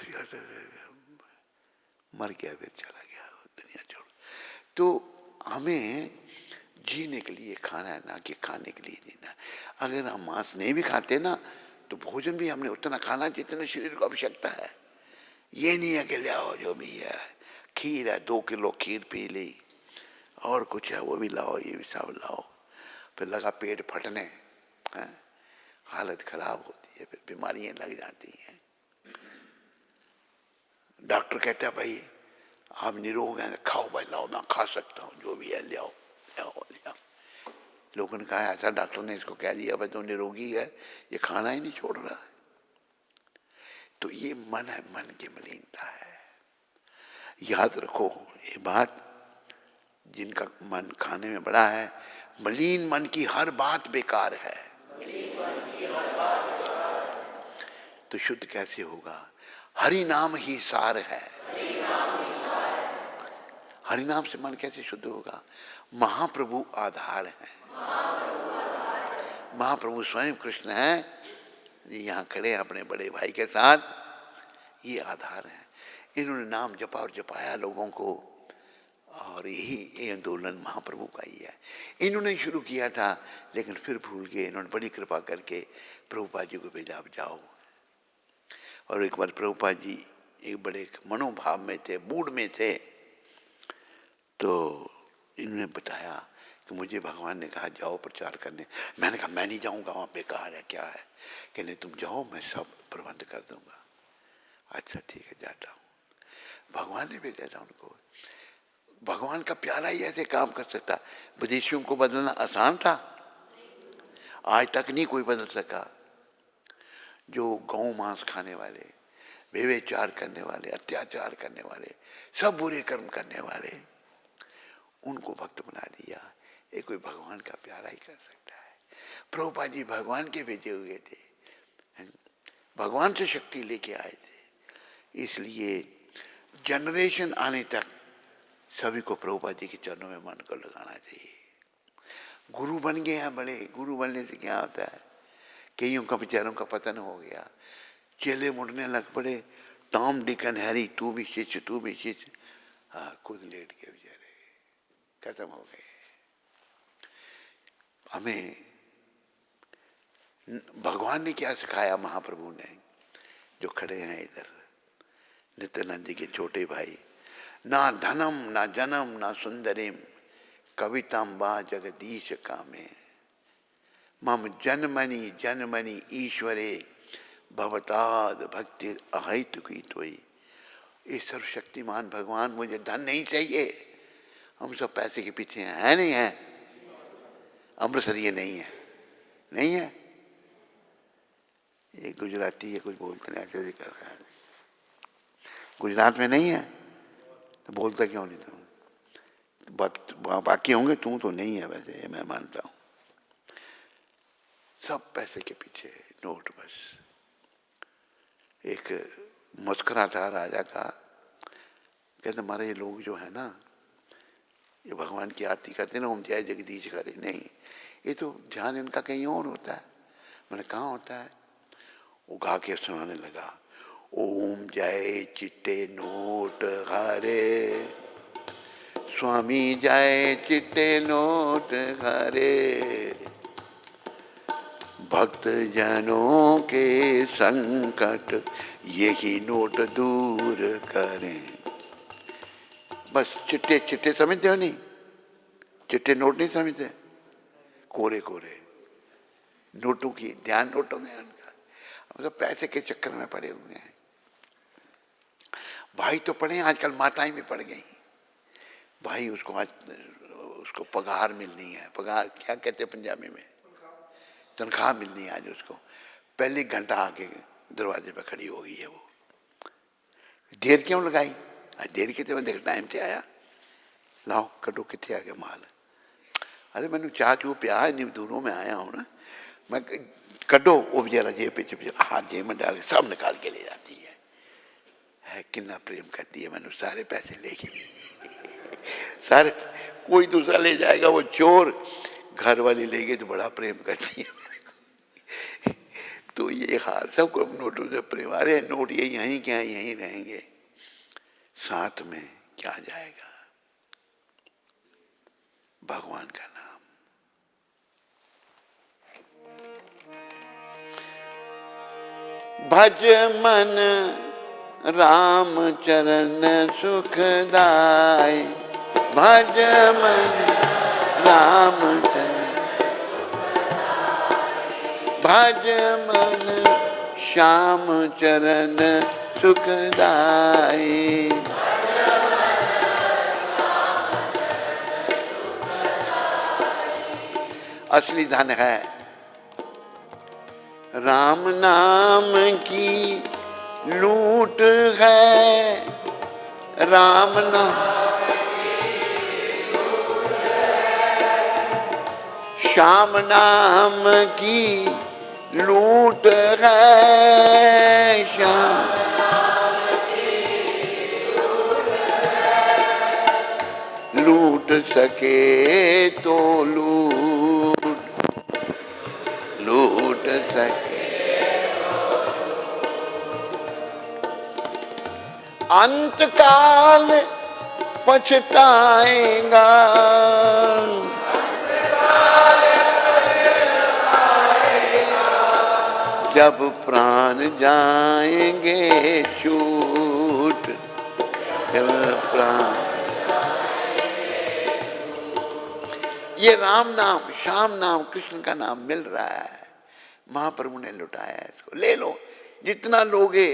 मर गया, फिर चला गया दुनिया छोड़। तो हमें जीने के लिए खाना है, ना कि खाने के लिए जीना। अगर हम मांस नहीं भी खाते ना, तो भोजन भी हमने उतना खाना जितना शरीर को आवश्यकता है। ये नहीं है कि ले आओ जो भी है, खीर है 2 किलो खीर पी ली, और कुछ है वो भी लाओ, ये भी सब लाओ, फिर लगा पेट फटने, हालत खराब होती है, फिर बीमारियां लग जाती हैं। डॉक्टर कहता है भाई आप निरोग हैं, खाओ भाई, लाओ मैं खा सकता हूँ, जो भी है ले आओ ले आओ ले आओ। लोगों ने कहा ऐसा डॉक्टर ने इसको कह दिया भाई तो निरोगी है, ये खाना ही नहीं छोड़ रहा है। तो ये मन है, मन की मलिनता है। याद रखो ये बात, जिनका मन खाने में बड़ा है, मलिन मन की हर बात बेकार है। तो शुद्ध कैसे होगा? हरि नाम ही सार है। हरि नाम से मन कैसे शुद्ध होगा? महाप्रभु आधार है। महाप्रभु स्वयं कृष्ण हैं, यहाँ खड़े हैं अपने बड़े भाई के साथ, ये आधार है। इन्होंने नाम जपा और जपाया लोगों को, और यही ये आंदोलन महाप्रभु का ही है। इन्होंने शुरू किया था लेकिन फिर भूल गए। इन्होंने बड़ी कृपा करके प्रभुपाद जी को भेजा, आप जाओ। और एक बार प्रभुपाद जी एक बड़े मनोभाव में थे, मूड में थे, तो इन्होंने बताया कि मुझे भगवान ने कहा जाओ प्रचार करने। मैंने कहा मैं नहीं जाऊंगा, वहाँ बेकार है, क्या है? कहने तुम जाओ, मैं सब प्रबंध कर दूंगा। अच्छा ठीक है जाता हूँ। भगवान ने भेजा था उनको। भगवान का प्यारा ही ऐसे काम कर सकता। विदेशियों को बदलना आसान था? आज तक नहीं कोई बदल सका। जो गौ मांस खाने वाले, व्यभिचार करने वाले, अत्याचार करने वाले, सब बुरे कर्म करने वाले, उनको भक्त बना दिया। ये कोई भगवान का प्यारा ही कर सकता है। प्रभुपाद जी भगवान के भेजे हुए थे, भगवान से शक्ति लेके आए थे। इसलिए जनरेशन आने तक सभी को प्रभुपाद जी के चरणों में मन को लगाना चाहिए। गुरु बन गए हैं बड़े, गुरु बनने से क्या होता है? कईयों का बेचारों का पतन हो गया, चेले मुड़ने लग पड़े। टॉम डिक एंड हैरी, तू भी शिष्य तू भी शिष्य, हाँ खुद लेट के बेचारे। खत्म हो गए। हमें भगवान ने क्या सिखाया, महाप्रभु ने, जो खड़े हैं इधर, नित्यानंद जी के छोटे भाई, ना धनम ना जन्म ना सुंदरिम कवितम वा जगदीश कामे मम जन्मनि जन्मनि ईश्वरे भवताद भक्ति अहैतुकी तोई। ये सर्वशक्तिमान भगवान, मुझे धन नहीं चाहिए, हम सब पैसे के पीछे हैं, है नहीं है? अमृतसर ये नहीं है, नहीं है। ये गुजराती है, कुछ बोलते नहीं, ऐसे कर रहा है। गुजरात में नहीं है तो बोलता क्यों नहीं तुम? बाकी होंगे, तू तो नहीं है वैसे, मैं मानता हूं। सब पैसे के पीछे, नोट बस। एक मुस्कुरा था राजा का, कहते हमारे ये लोग जो है ना, ये भगवान की आरती करते ना, हम जय जगदीश करे, नहीं, ये तो ध्यान इनका कहीं और होता है। मैंने कहाँ होता है? वो गा के सुनाने लगा, ओम जय चिट्टे नोट हरे, स्वामी जय चिट्टे नोट हरे, भक्त जनों के संकट यही नोट दूर करें। बस चिट्टे चिट्टे समझते हो नहीं? चिट्टे नोट नहीं समझते? कोरे कोरे नोटों की, ध्यान नोटों में उनका, मतलब पैसे के चक्कर में पड़े हुए हैं। भाई तो पढ़े, आजकल माताएं भी पढ़ गई। भाई उसको आज उसको पगार मिलनी है, पगार क्या कहते हैं पंजाबी में, तनख्वाह मिलनी है आज उसको। पहले घंटा आके दरवाजे पे खड़ी हो गई है वो। देर क्यों लगाई? आज देर कितने बजे टाइम से आया, लाओ कटो कितने आ गया माल। अरे मैंने चाह चू प्या, नहीं दूरों में आया हूँ ना, मैं कटो। वो बेचारा जेब पीछे पीछे हाथ जेब में डाल के सब निकाल के ले जाती है कितना प्रेम करती है। मैंने सारे पैसे लेके सारे, कोई दूसरा ले जाएगा, वो चोर, घर वाली ले गई तो बड़ा प्रेम करती है मेरे को। तो ये हाल सबको नोटों से प्रेम। अरे नोट ये यहीं क्या यहीं रहेंगे, साथ में क्या जाएगा? भगवान का नाम। भज मन राम चरण सुखदाय, भज मन राम चरण, भज मन श्याम चरण सुखदाय। असली धन है राम नाम की लूट है, राम नाम श्याम नाम की लूट है, श्याम लूट सके तो लूट सके, अंत काल पछताएगा, जब प्राण जाएंगे छूट, जब प्राण। ये राम नाम, श्याम नाम, कृष्ण का नाम मिल रहा है, महाप्रभु ने लुटाया है, इसको ले लो। जितना लोगे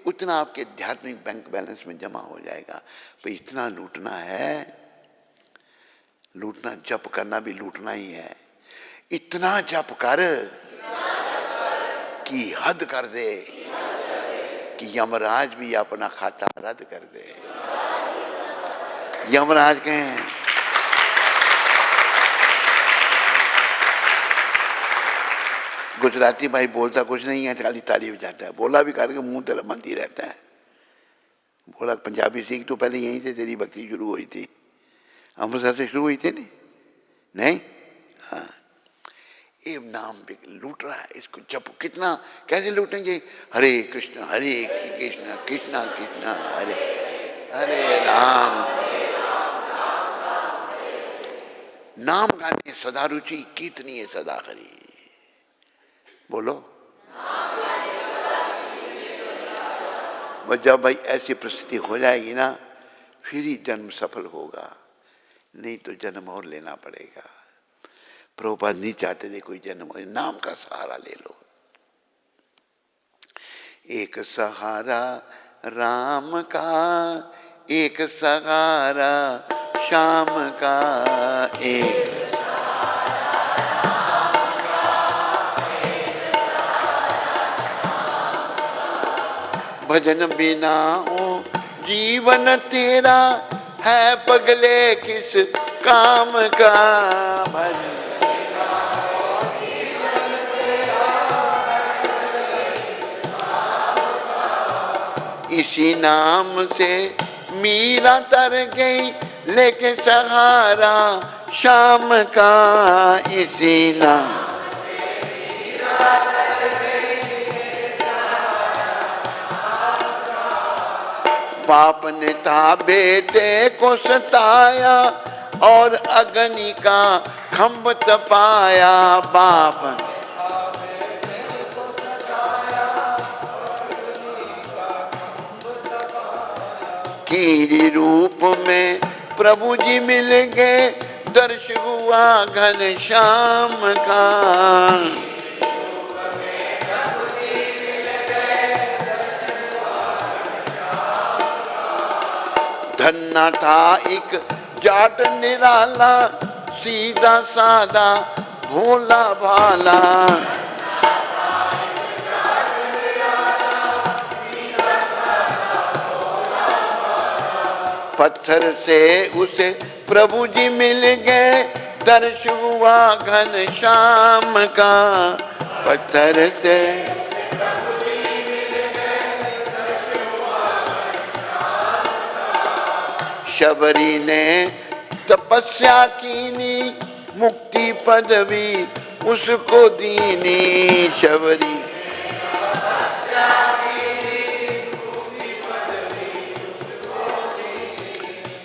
उतना आपके आध्यात्मिक बैंक बैलेंस में जमा हो जाएगा। पर इतना लूटना है, लूटना, जप करना भी लूटना ही है। इतना जप कर कि हद कर दे, कि यमराज भी अपना खाता रद्द कर दे। यमराज कहें गुजराती भाई बोलता कुछ नहीं है, खाली ताली बजाता है, बोला भी करके मुंह तेरा बंद ही रहता है। बोला पंजाबी सीख तो पहले यहीं से तेरी भक्ति शुरू हुई थी, अमृतसर से शुरू हुई थी नहीं? हाँ, ये नाम भी लूट रहा है, इसको जब कितना कैसे लूटेंगे? हरे कृष्ण कृष्ण कृष्ण हरे हरे राम, नाम गाने सदा रुचि, कीर्तनीय सदा हरि। बोलो, जब भाई ऐसी परिस्थिति हो जाएगी ना, फिर ही जन्म सफल होगा, नहीं तो जन्म और लेना पड़ेगा। प्रभुपाद नहीं चाहते थे कोई जन्म, नाम का सहारा ले लो। एक सहारा राम का, एक सहारा श्याम का, एक भजन बिना हो जीवन तेरा, है पगले किस काम का। भजन इसी नाम से मीरा तर गई, लेके सहारा शाम का। इसी नाम बाप ने था बेटे को सताया, और अग्नि का खंभ तपाया। बाप कीड़ी रूप में प्रभु जी मिल गए, दर्श हुआ घनश्याम का। धन्ना था एक जाट निराला, सीधा सादा भोला भाला। पत्थर से उसे प्रभु जी मिल गए, दर्श हुआ घनश्याम का। पत्थर से शबरी ने तपस्या कीनी, मुक्ति पदवी उसको दीनी। शबरी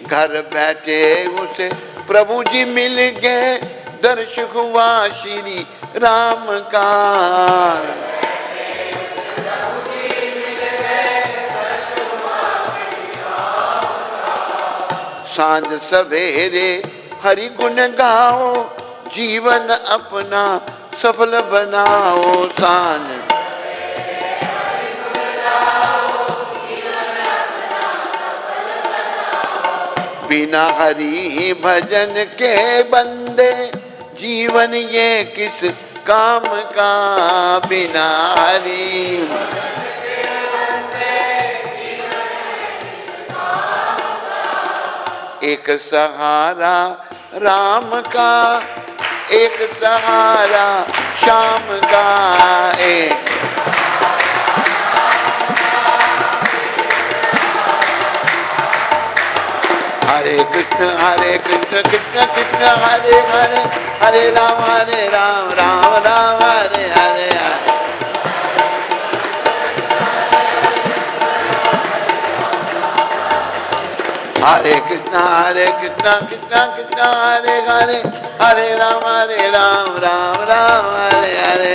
घर बैठे उसे प्रभु जी मिल गए, दर्श हुआ श्री राम का। सांझ सवेरे हरि गुण गाओ, जीवन अपना सफल बनाओ। सांझ बिना हरि भजन के बंदे, जीवन ये किस काम का। बिना हरि एक सहारा राम का, एक सहारा श्याम का। एक हरे कृष्ण कृष्ण कृष्ण हरे हरे, हरे राम राम राम हरे हरे। हरे कृष्ण कृष्ण कृष्ण हरे हरे, हरे राम राम राम हरे हरे।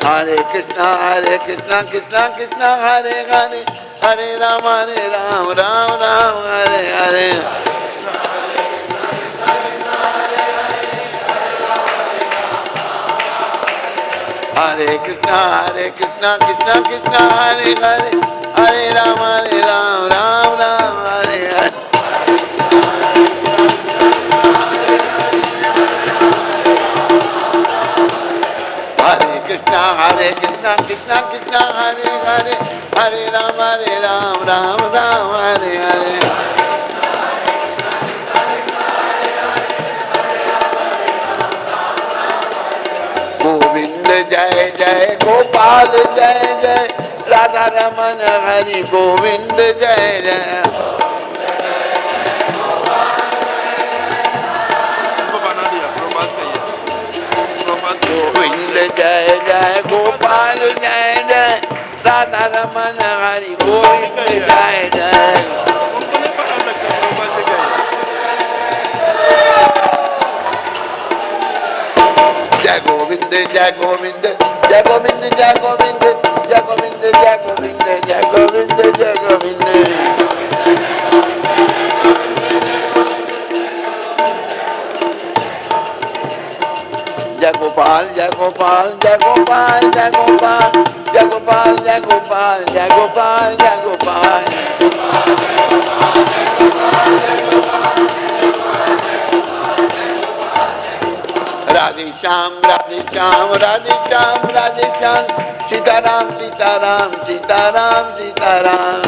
हरे कृष्ण कृष्ण कृष्ण हरे हरे, हरे राम राम राम हरे हरे। हरे कृष्ण कृष्ण कृष्ण हरे हरे, हरे राम राम राम हरे हरे। हरे कृष्ण कृष्ण कृष्ण हरे हरे, हरे राम राम राम हरे हरे। गोविंद जय जय गोपाल जय जय, राधा रमन हरि गोविंद जय जय। गोविंद जय जय गोपाल जय जय, राधा रमन हरि गोविंद जय गोविंद जय गोविंद जय गोविंद जय गोविंद जय गोविंद जय गोविंद जय गोविंद। जय गोपाल जय गोपाल जय गोपाल जय गोपाल जय गोपाल जय गोपाल जय गोपाल जय गोपाल। राधे श्याम राधे श्याम राधे श्याम राधे श्याम सीताराम सीताराम सीताराम सीताराम।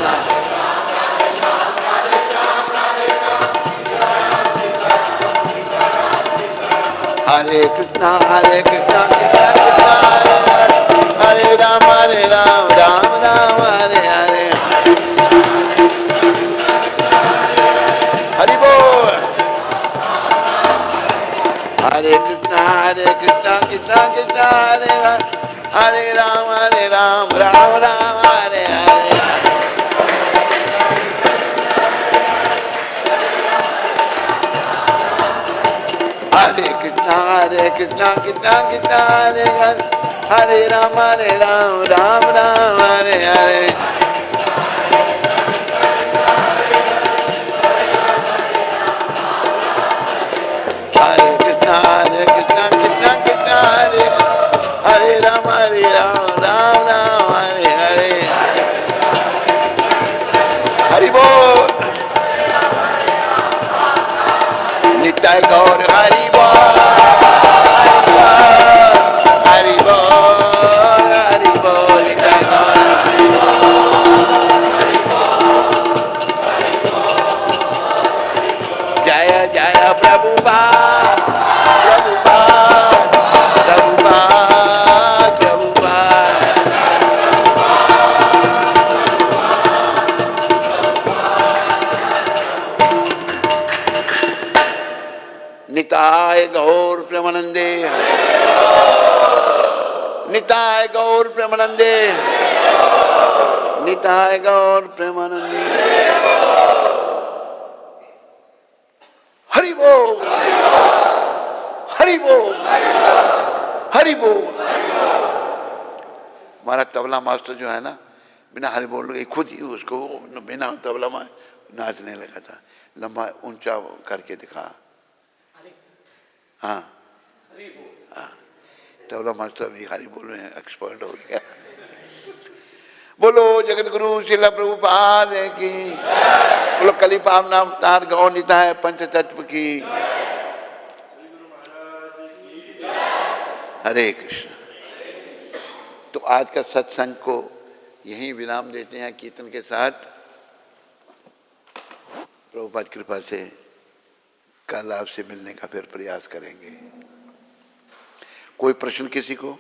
हरे कृष्णा कृष्णा कृष्णा हरे राम राम राम हरे हरे। हरि बोल। हरे कृष्णा कृष्णा कृष्णा हरे हरे राम राम राम हरे हरे। हरे कृष्णा कृष्णा कृष्णा हरे हरे राम राम राम हरे हरे। हरे कृष्णा कृष्णा कृष्णा हरे राम राम राम हरे हरे। हरि बोल। निताय गौर हरि बोल हरि बोल हरि बोल निताय गौर। जय जय प्रभुपाद प्रभुपाद प्रभुपाद प्रभुपाद। निताय गौर प्रेमानंदे निताय गौर प्रेमानंदे निताय गौर प्रेमानंदे। हरि बोल हरि बोल हरि बोल। हमारा तबला मास्टर जो है ना बिना हरि बोल के खुद ही उसको बिना तबला में नाचने लगा था। लंबा ऊंचा करके दिखा। हाँ हाँ तबला मास्टर भी हरि बोल में एक्सपर्ट हो गया। बोलो जगत गुरु श्रील प्रभुपाद की। बोलो कली पावना अवतार गौर निताय पंच तत्व की। हरे कृष्ण। तो आज का सत्संग को यहीं विराम देते हैं कीर्तन के साथ। प्रभुपाद कृपा से कल आपसे मिलने का फिर प्रयास करेंगे। कोई प्रश्न किसी को?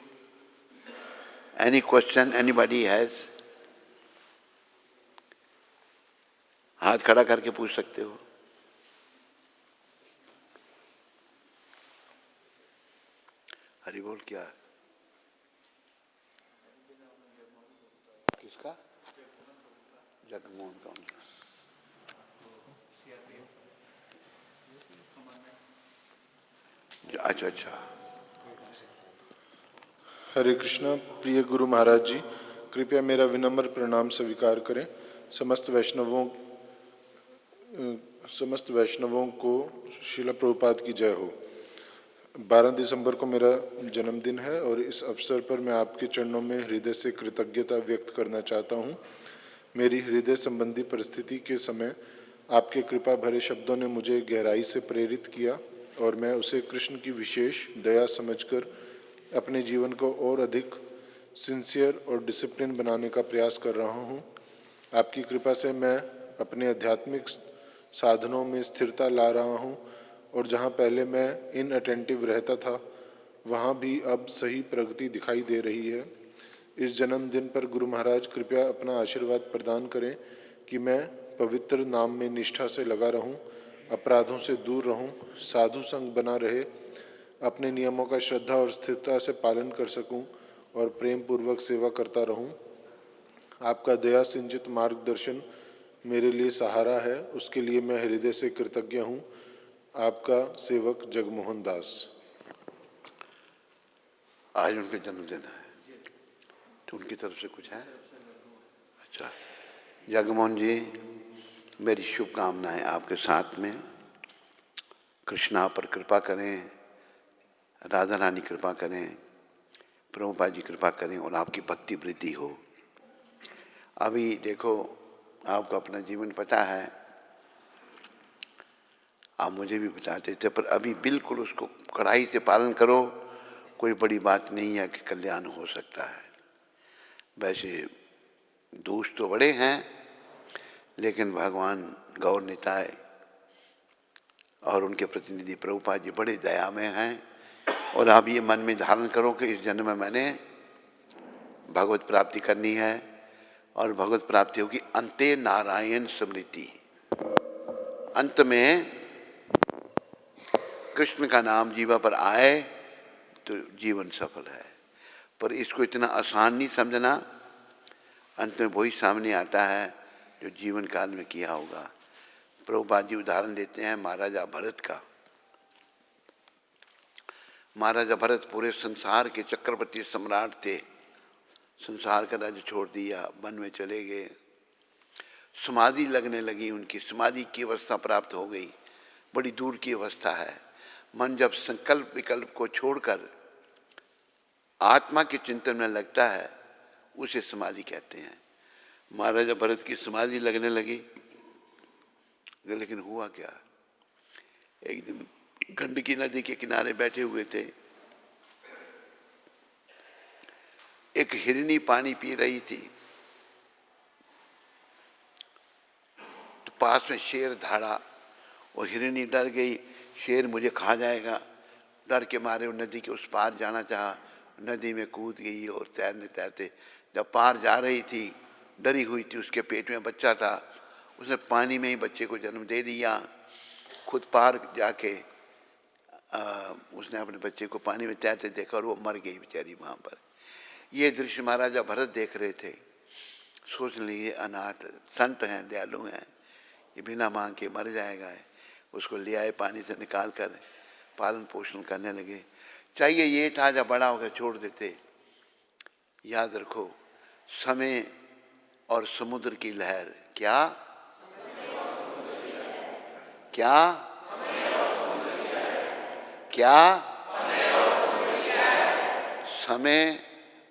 Any question anybody has? हाथ खड़ा करके पूछ सकते हो। हरि बोल। क्या किसका? जगमोहन कौन? अच्छा अच्छा। हरे कृष्णा। प्रिय गुरु महाराज जी, कृपया मेरा विनम्र प्रणाम स्वीकार करें। समस्त वैष्णवों को श्रील प्रभुपाद की जय हो। 12 दिसंबर को मेरा जन्मदिन है और इस अवसर पर मैं आपके चरणों में हृदय से कृतज्ञता व्यक्त करना चाहता हूँ। मेरी हृदय संबंधी परिस्थिति के समय आपके कृपा भरे शब्दों ने मुझे गहराई से प्रेरित किया और मैं उसे कृष्ण की विशेष दया समझकर अपने जीवन को और अधिक सिंसियर और डिसिप्लिन बनाने का प्रयास कर रहा हूँ। आपकी कृपा से मैं अपने आध्यात्मिक साधनों में स्थिरता ला रहा हूँ और जहाँ पहले मैं इनअटेंटिव रहता था वहाँ भी अब सही प्रगति दिखाई दे रही है। इस जन्मदिन पर गुरु महाराज कृपया अपना आशीर्वाद प्रदान करें कि मैं पवित्र नाम में निष्ठा से लगा रहूं, अपराधों से दूर रहूं, साधु संग बना रहे, अपने नियमों का श्रद्धा और स्थिरता से पालन कर सकूं और प्रेम पूर्वक सेवा करता रहूं। आपका दया सिंचित मार्गदर्शन मेरे लिए सहारा है, उसके लिए मैं हृदय से कृतज्ञ हूं। आपका सेवक जगमोहन दास। आज उनका जन्मदिन है, तो उनकी तरफ से कुछ है? अच्छा, जगमोहन जी, मेरी शुभकामनाएं आपके साथ में। कृष्ण आप पर कृपा करें, राधा रानी कृपा करें, प्रभुपाद जी कृपा करें और आपकी भक्ति वृद्धि हो। अभी देखो, आपको अपना जीवन पता है, आप मुझे भी बताते थे, पर अभी बिल्कुल उसको कड़ाई से पालन करो। कोई बड़ी बात नहीं है कि कल्याण हो सकता है। वैसे दोष तो बड़े हैं, लेकिन भगवान गौर निताय और उनके प्रतिनिधि प्रभुपाद जी बड़े दया में हैं। और आप ये मन में धारण करो कि इस जन्म में मैंने भगवत प्राप्ति करनी है, और भगवत प्राप्ति होगी अंते नारायण स्मृति। अंत में कृष्ण का नाम जीवा पर आए तो जीवन सफल है। पर इसको इतना आसान नहीं समझना, अंत में वही सामने आता है जो जीवन काल में किया होगा। प्रभुपाद जी उदाहरण देते हैं महाराजा भरत का। महाराजा भरत पूरे संसार के चक्रवर्ती सम्राट थे। संसार का राज्य छोड़ दिया, वन में चले गए। समाधि लगने लगी, उनकी समाधि की अवस्था प्राप्त हो गई। बड़ी दूर की अवस्था है। मन जब संकल्प विकल्प को छोड़कर आत्मा के चिंतन में लगता है, उसे समाधि कहते हैं। महाराजा भरत की समाधि लगने लगी, लेकिन हुआ क्या? एक दिन गंडकी नदी के किनारे बैठे हुए थे। एक हिरनी पानी पी रही थी, तो पास में शेर धाड़ा और हिरनी डर गई, शेर मुझे खा जाएगा। डर के मारे वो नदी के उस पार जाना चाहा, नदी में कूद गई और तैरने तैरते जब पार जा रही थी, डरी हुई थी, उसके पेट में बच्चा था, उसने पानी में ही बच्चे को जन्म दे दिया। खुद पार जाके उसने अपने बच्चे को पानी में तैरते देखा और वो मर गई बेचारी वहाँ पर। ये दृश्य महाराजा भरत देख रहे थे। सोच लिए अनाथ संत हैं, दयालु हैं, ये बिना मांग के मर जाएगा। उसको ले आए, पानी से निकाल कर पालन पोषण करने लगे। चाहिए ये था जब बड़ा होकर छोड़ देते। याद रखो, समय और समुद्र की लहर, क्या क्या क्या समय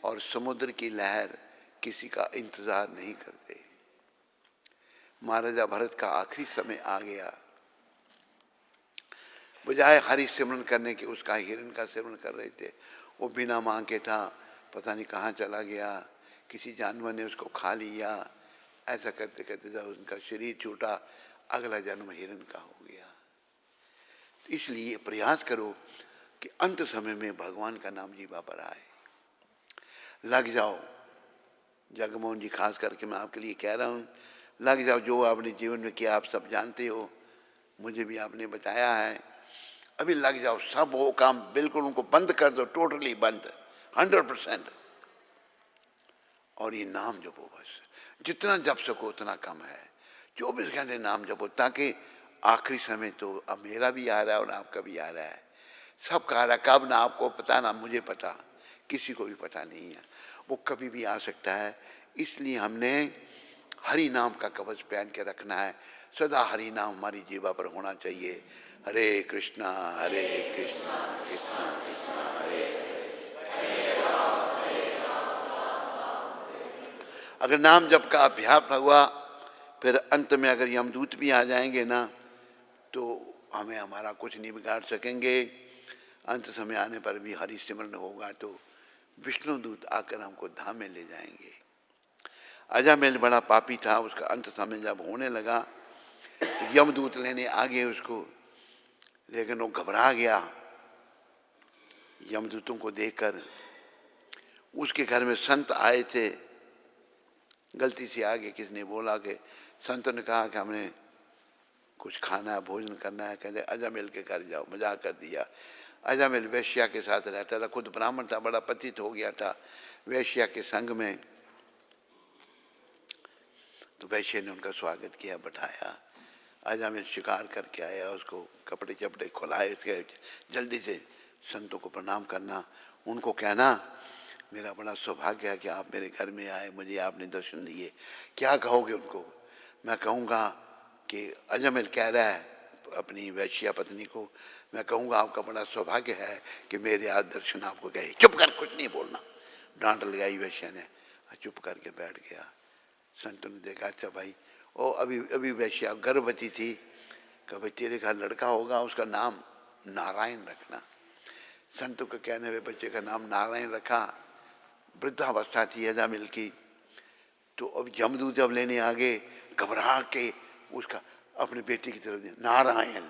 और समुद्र की लहर किसी का इंतजार नहीं करते। महाराजा भरत का आखिरी समय आ गया। बजाय हरि सिमरन करने के उसका हिरण का सेवन कर रहे थे। वो बिना मांग के था, पता नहीं कहाँ चला गया, किसी जानवर ने उसको खा लिया। ऐसा करते करते जब उनका शरीर छूटा, अगला जन्म हिरण का हो गया। इसलिए प्रयास करो कि अंत समय में भगवान का नाम जीवा पर आए। लग जाओ। जगमोहन जी खास करके मैं आपके लिए कह रहा हूँ, लग जाओ। जो आपने जीवन में किया आप सब जानते हो, मुझे भी आपने बताया है। अभी लग जाओ, सब वो काम बिल्कुल उनको बंद कर दो, टोटली बंद, 100%। और ये नाम जपो, बस जितना जप सको उतना कम है। 24 घंटे नाम जपो, ताकि आखिरी समय तो अब मेरा भी आ रहा है और आपका भी आ रहा है, सबका आ रहा है। कब ना आपको पता, ना मुझे पता, किसी को भी पता नहीं है, वो कभी भी आ सकता है। इसलिए हमने हरि नाम का कवच पहन के रखना है। सदा हरि नाम हमारी जीवा पर होना चाहिए। हरे कृष्णा कृष्णा कृष्णा हरे। अगर नाम जप का अभ्यास हुआ, फिर अंत में अगर यमदूत भी आ जाएंगे ना, तो हमें हमारा कुछ नहीं बिगाड़ सकेंगे। अंत समय आने पर भी हरि सिमरन होगा तो विष्णु दूत आकर हमको धाम में ले जाएंगे। अजामिल बड़ा पापी था, उसका अंत समय जब होने लगा, यमदूत लेने आ गए उसको, लेकिन वो घबरा गया यमदूतों को देखकर। उसके घर में संत आए थे, गलती से आगे किसने बोला कि संतों ने कहा कि हमने कुछ खाना है, भोजन करना है। कहते अजामिल के घर जाओ। मजाक कर दिया। अजामिल वैश्या के साथ रहता था, खुद ब्राह्मण था, बड़ा पतित हो गया था वैश्या के संग में। तो वैश्य ने उनका स्वागत किया, बैठाया। अजामिल शिकार करके आया, उसको कपड़े चपड़े खुलाए, उसके जल्दी से संतों को प्रणाम करना। उनको कहना मेरा बड़ा सौभाग्य है कि आप मेरे घर में आए, मुझे आपने दर्शन दिए। क्या कहोगे उनको? मैं कहूँगा कि अजमल कह रहा है अपनी वैश्या पत्नी को, मैं कहूँगा आपका बड़ा सौभाग्य है कि मेरे आज दर्शन आपको गए। चुप कर, कुछ नहीं बोलना। डांट लगाई वैश्या ने, चुप करके बैठ गया। संतों ने देखा, अच्छा भाई, ओ अभी अभी वैश्या गर्भवती थी, कि भाई तेरे घर लड़का होगा, उसका नाम नारायण रखना। संतों के कहने में बच्चे का नाम नारायण रखा। वृद्धावस्था थी अजामिल की, तो अब जमदूत जब लेने आ गए, घबरा के उसका अपने बेटे की तरफ दिया, नारायण।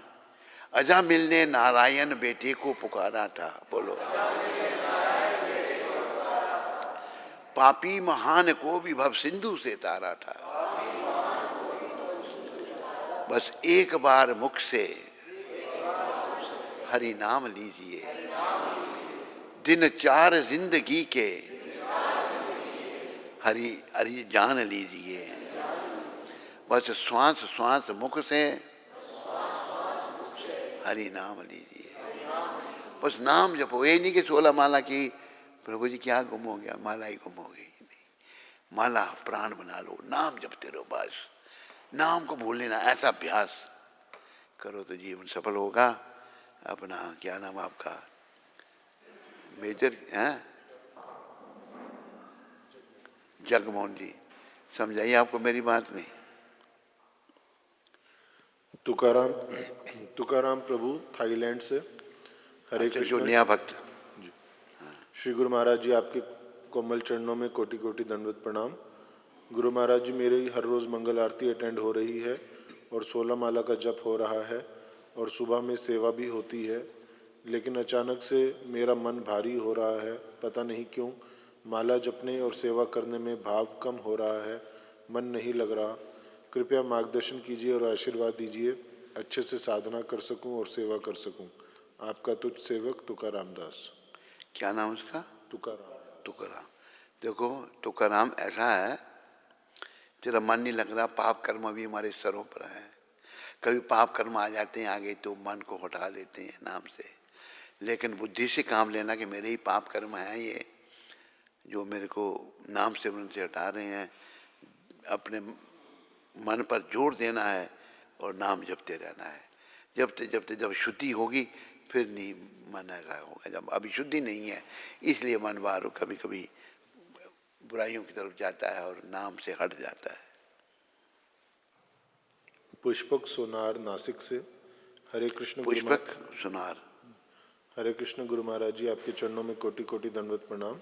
अजामिल ने नारायण बेटे को पुकारा था। बोलो, पापी महान को भी भव सिंधु से तारा था। बस एक बार मुख से हरि नाम लीजिए, दिन 4 जिंदगी के हरि हरि जान लीजिए। बस श्वास श्वास मुख से हरि नाम लीजिए। बस नाम जपो। ये नहीं कि 16 माला की, प्रभु जी क्या गुम हो गया, माला ही गुम हो गई। नहीं, माला प्राण बना लो, नाम जपते रहो। बस नाम को भूल लेना, ऐसा अभ्यास करो तो जीवन सफल होगा। अपना क्या नाम आपका? मेजर हैं जगमोहन जी, समझाइए आपको मेरी बात नहीं। तुकाराम तुकाराम प्रभु थाईलैंड से। हरे अच्छा, जो कृष्ण नया भक्त। जी। श्री गुरु महाराज जी, आपके कोमल चरणों में कोटि कोटि दंडवत प्रणाम। गुरु महाराज जी, मेरी हर रोज़ मंगल आरती अटेंड हो रही है और 16 माला का जप हो रहा है और सुबह में सेवा भी होती है, लेकिन अचानक से मेरा मन भारी हो रहा है। पता नहीं क्यों। माला जपने और सेवा करने में भाव कम हो रहा है, मन नहीं लग रहा। कृपया मार्गदर्शन कीजिए और आशीर्वाद दीजिए, अच्छे से साधना कर सकूं और सेवा कर सकूं। आपका तुझ सेवक तुकाराम दास। क्या नाम उसका? तुकाराम। तुकाराम। देखो तुकाराम, ऐसा है तेरा मन नहीं लग रहा, पाप कर्म भी हमारे सरों पर है। कभी पाप कर्म आ जाते हैं आगे तो मन को हटा लेते हैं नाम से, लेकिन बुद्धि से काम लेना कि मेरे ही पाप कर्म हैं ये जो मेरे को नाम से उनसे हटा रहे हैं। अपने मन पर जोर देना है और नाम जपते रहना है। जपते जपते जब शुद्धि होगी फिर नहीं मन ऐसा होगा। जब अभी शुद्धि नहीं है इसलिए मन बाहर कभी कभी बुराइयों की तरफ जाता है और नाम से हट जाता है। पुष्पक सोनार नासिक से। हरे कृष्ण पुष्पक सुनार। हरे कृष्ण गुरु महाराज जी, आपके चरणों में कोटि कोटि दंडवत प्रणाम।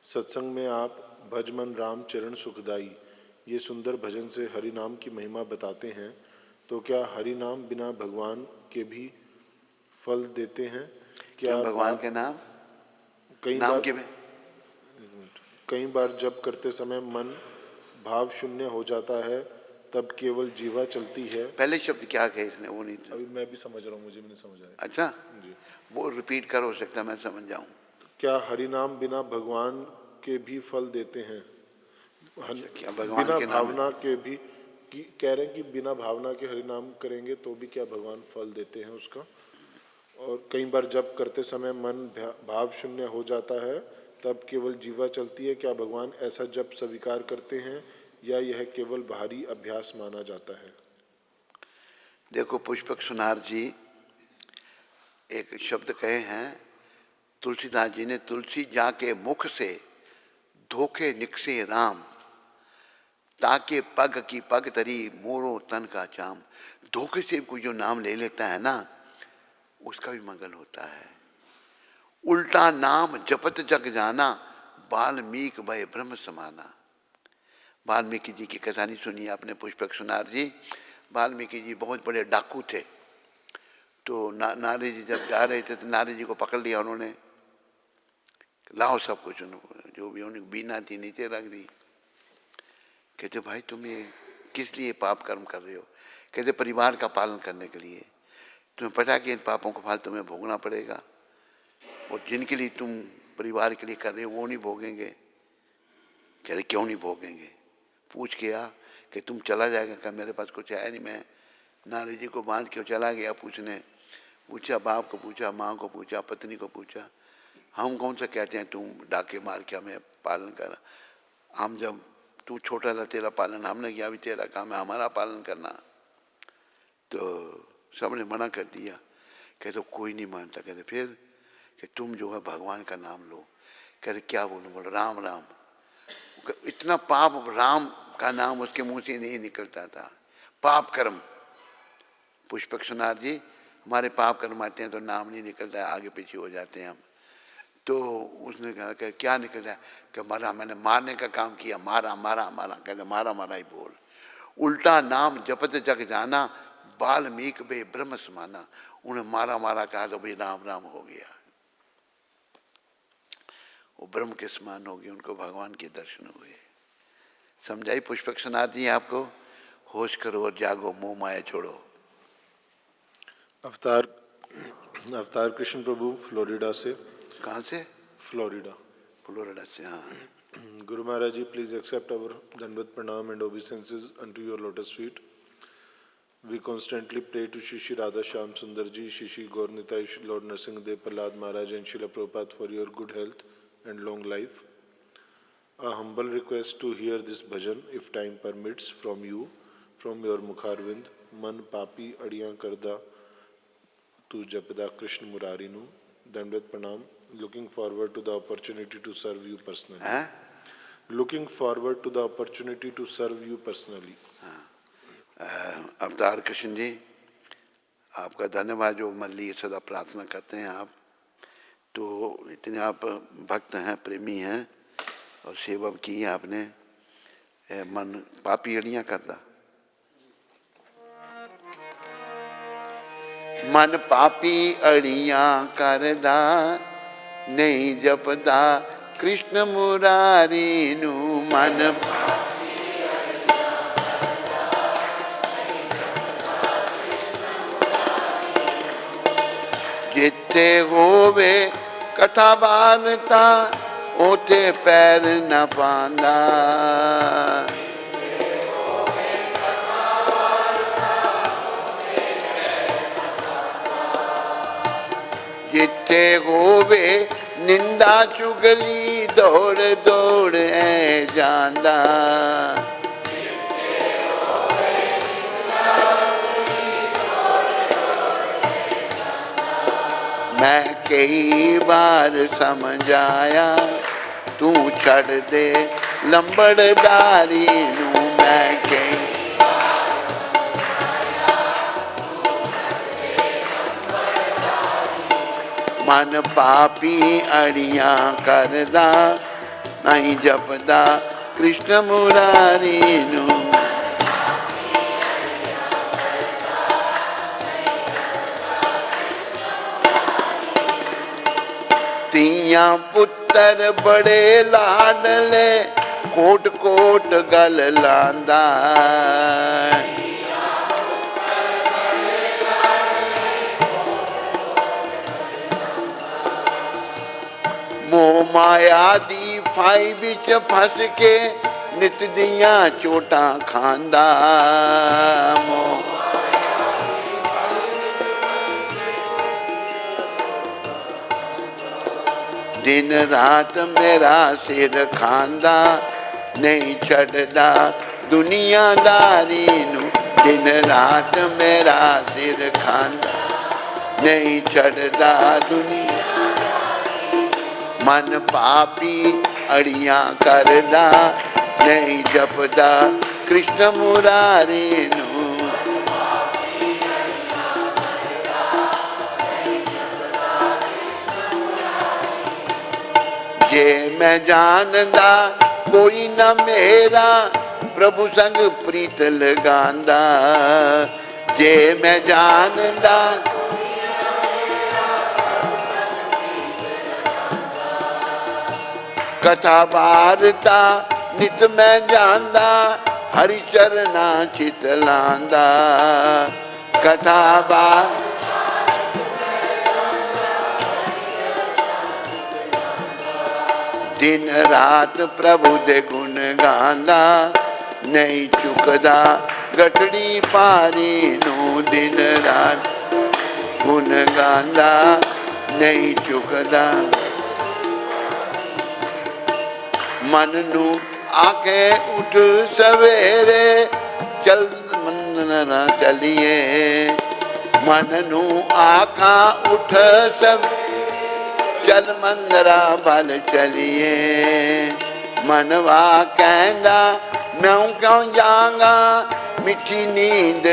सत्संग में आप भजमन राम चरण सुखदाई ये सुंदर भजन से हरि नाम की महिमा बताते हैं, तो क्या हरि नाम बिना भगवान के भी फल देते हैं? क्या क्यों भगवान के नाम नाम के में? कई बार जप करते समय मन भाव शून्य हो जाता है, तब केवल जीवा चलती है। पहले शब्द क्या कहे इसने, वो नहीं। अभी मैं भी समझ रहा हूँ, मुझे भी नहीं समझ आया। अच्छा जी, वो रिपीट कर, हो सकता है मैं समझ जाऊं। क्या हरि नाम बिना भगवान के भी फल देते हैं? क्या भगवान बिना के नाम है? भावना के भी कह रहे हैं कि बिना भावना के हरि नाम करेंगे तो भी क्या भगवान फल देते हैं उसका? और कई बार जप करते समय मन भाव शून्य हो जाता है, तब केवल जीवा चलती है। क्या भगवान ऐसा जप स्वीकार करते हैं या यह केवल बाहरी अभ्यास माना जाता है? देखो पुष्पक सुनार जी एक शब्द कहे हैं, तुलसीदास जी ने, तुलसी जाके मुख से धोखे निकसे राम, ताके पग की पग तरी मोरो तन का चाम। धोखे से कोई जो नाम ले लेता है ना उसका भी मंगल होता है। उल्टा नाम जपत जग जाना, वाल्मीकि भय ब्रह्म समाना। वाल्मीकि जी की कथा नहीं सुनी आपने पुष्पक सुनार जी? वाल्मीकि जी बहुत बड़े डाकू थे, तो नारद जी जब जा रहे थे तो नारद जी को पकड़ लिया उन्होंने, लाओ सब कुछ, जो भी उन्हें बीना थी नीचे रख दी। कहते भाई तुम ये किस लिए पाप कर्म कर रहे हो? कहते परिवार का पालन करने के लिए। तुम्हें पता है कि इन पापों का फल तुम्हें भोगना पड़ेगा, और जिनके लिए तुम परिवार के लिए कर रहे हो वो नहीं भोगेंगे। कहते क्यों नहीं भोगेंगे? पूछ किया कि तुम चला जाएगा? क्या मेरे पास कुछ है नहीं। मैं नारद जी को बांध के चला गया पूछने। पूछा बाप को, पूछा माँ को, पूछा पत्नी को, पूछा। हम कौन सा कहते हैं तुम डाके मार के हमें पालन कर। हम जब तू छोटा था तेरा पालन हमने किया, अभी तेरा काम है हमारा पालन करना। तो सबने मना कर दिया। कहते तो कोई नहीं मानता। कहते फिर कि तुम जो है भगवान का नाम लो। कहते क्या बोलूं? बोलो राम राम। इतना पाप राम का नाम उसके मुंह से नहीं निकलता था। पाप कर्म। पुष्पकनाथ जी हमारे पाप कर्म आते हैं तो नाम नहीं निकलता है, आगे पीछे हो जाते हैं हम। तो उसने कहा कि क्या निकलता है? कि मारा, मैंने मारने का काम किया, मारा मारा मारा। कहते मारा मारा ही बोल। उल्टा नाम जपत जग जाना, वाल्मीकि बे ब्रह्म समाना। उन्हें मारा मारा कहा तो भाई राम राम हो गया, वो ब्रह्म के समान हो गए, उनको भगवान के दर्शन हुए। समझाई पुष्पकनाथ जी आपको? होश करो और जागो, मोह माया छोड़ो। अवतार कृष्ण प्रभु फ्लोरिडा से। कहाँ से? फ्लोरिडा। फ्लोरिडा से, हाँ। Guru Maharaj ji, please accept our Dandavat Pranam and obeisances unto your lotus feet. We constantly pray to Shri Radha Shyam Sundar ji, Shri Gaur Nitai, Shri Lord Narsingh Dev Prahlad Maharaj and Srila Prabhupada for your good health and long life. A humble request to hear this bhajan, if time permits, from you, from your Mukharvind, Man Papi Adiyan Karda to Japda Krishna Murarinu. Dandavat Pranam. Looking forward to the opportunity to serve you personally. Looking forward to the opportunity to serve you personally. अवतार कृष्ण जी आपका धन्यवाद, जो मन लिए सदा प्रार्थना करते हैं आप। तो इतने आप भक्त हैं, प्रेमी हैं और सेवा की है आपने। मन पापी अड़ियाँ करता, मन पापी अड़ियाँ करदा, नहीं जपदा कृष्ण मुरारी नू। मन जिथे होवे कथा वार्ता, ओथे पैर न पांदा। जिथे होवे निंदा चुगली, दौड़ दौड़ है जांदा। मैं कई बार समझाया, तू छड़ दे लंबड़दारी नू। मैं कई मन पापी अड़ियाँ करदा, नहीं जपदा कृष्ण मुरारी नू। तियां पुत्तर बड़े लाडले, कोट कोट गल लांदा। मोह माया दी फाई बिच फस के, नित दियां चोटां खांदा। दिन रात मेरा सिर खांदा, नहीं छड़दा दुनियादारी नू। दिन रात मेरा सिर खांदा, नहीं छड़दा दुनिया। मन पापी अड़ियाँ करदा, नहीं जपदा कृष्ण मुरारी नू। जे मैं जानदा कोई न मेरा, प्रभु संग प्रीत लगांदा। जे मैं जानदा कथा वार्ता, नित मैं जानदा हरि चरना चित लांदा। कथा वार्ता दिन रात प्रभु दे गुण गांदा, नहीं चुकदा गठड़ी पारी नू। दिन रात गुण गांदा, नहीं चुकदा। मन नू आके उठ सवेरे चल मंदरा चलिए मन नू आका उठ सब चल मंदरा भल चलिए मनवा कहंदा मैं क्यों जागा मिठी नींद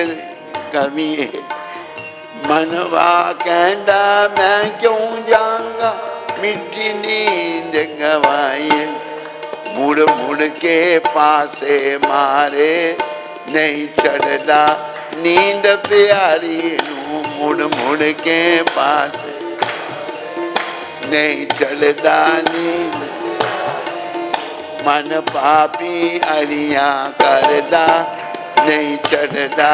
कमीए मनवा कहंदा मैं क्यों जागा मिठी नींद गवाइए मुड़ मुड़ के पासे मारे नहीं चढ़दा नींद प्यारी नू मुड़ मुड़ के पासे नहीं चढ़दा नींद मन पापी अरिया करदा नहीं चढ़दा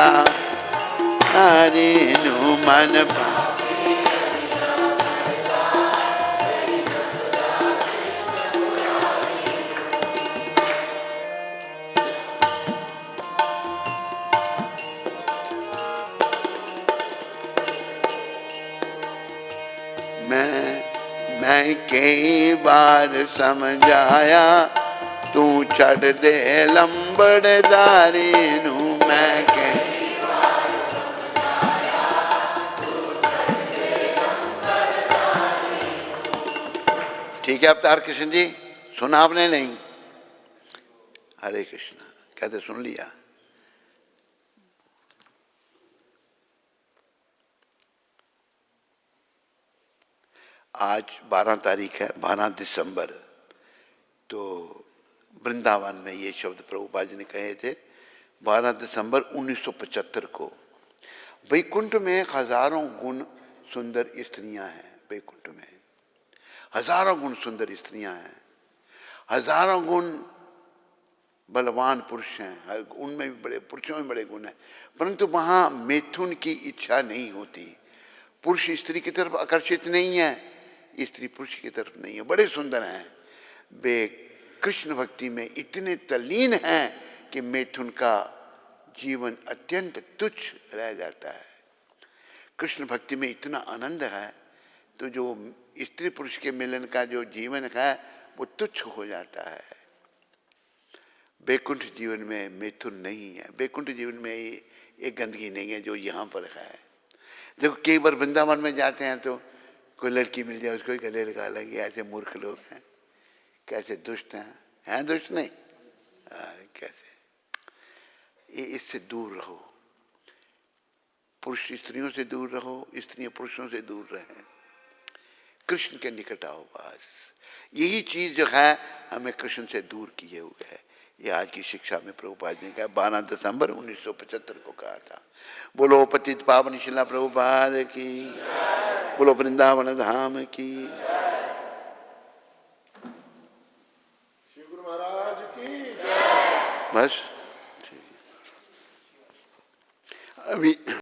हरे नू मन मैं कई बार समझाया तू छड़ दे लंबड़दारी नू मैं कई बार समझाया तू छड़ दे लंबड़दारी। ठीक है अवतार कृष्ण जी, सुना आपने नहीं? हरे कृष्णा कहते सुन लिया। आज 12 तारीख है, 12 दिसंबर। तो वृंदावन में ये शब्द प्रभुपाद जी ने कहे थे 12 दिसंबर 1975 को। वैकुंठ में हजारों गुण सुंदर स्त्रियां हैं, वैकुंठ में हजारों गुण सुंदर स्त्रियां हैं, हजारों गुण बलवान पुरुष हैं, उनमें भी बड़े पुरुषों में बड़े गुण हैं, परंतु वहां मैथुन की इच्छा नहीं होती। पुरुष स्त्री की तरफ आकर्षित नहीं है, स्त्री पुरुष की तरफ नहीं है। बड़े सुंदर हैं वे, कृष्ण भक्ति में इतने तल्लीन हैं कि मैथुन का जीवन अत्यंत तुच्छ रह जाता है। कृष्ण भक्ति में इतना आनंद है तो जो स्त्री पुरुष के मिलन का जो जीवन है वो तुच्छ हो जाता है। वैकुंठ जीवन में मैथुन नहीं है, वैकुंठ जीवन में एक गंदगी नहीं है जो यहाँ पर है। देखो कई बार वृंदावन में जाते हैं तो कोई लड़की मिल जाए उसको ही गले लगा लेंगे, ऐसे मूर्ख लोग हैं, कैसे दुष्ट हैं दुष्ट नहीं कैसे। ये इससे दूर रहो, पुरुष स्त्रियों से दूर रहो, स्त्रियां पुरुषों से दूर रहें, कृष्ण के निकट आओ। बस यही चीज जो है हमें कृष्ण से दूर किए हुए है। ये आज की शिक्षा में प्रभुपाद ने कहा, 12 दिसंबर 1975 को कहा था। बोलो पतित पावन शिला प्रभुपाद की, बोलो वृंदावन धाम की, श्री गुरु महाराज की। बस अभी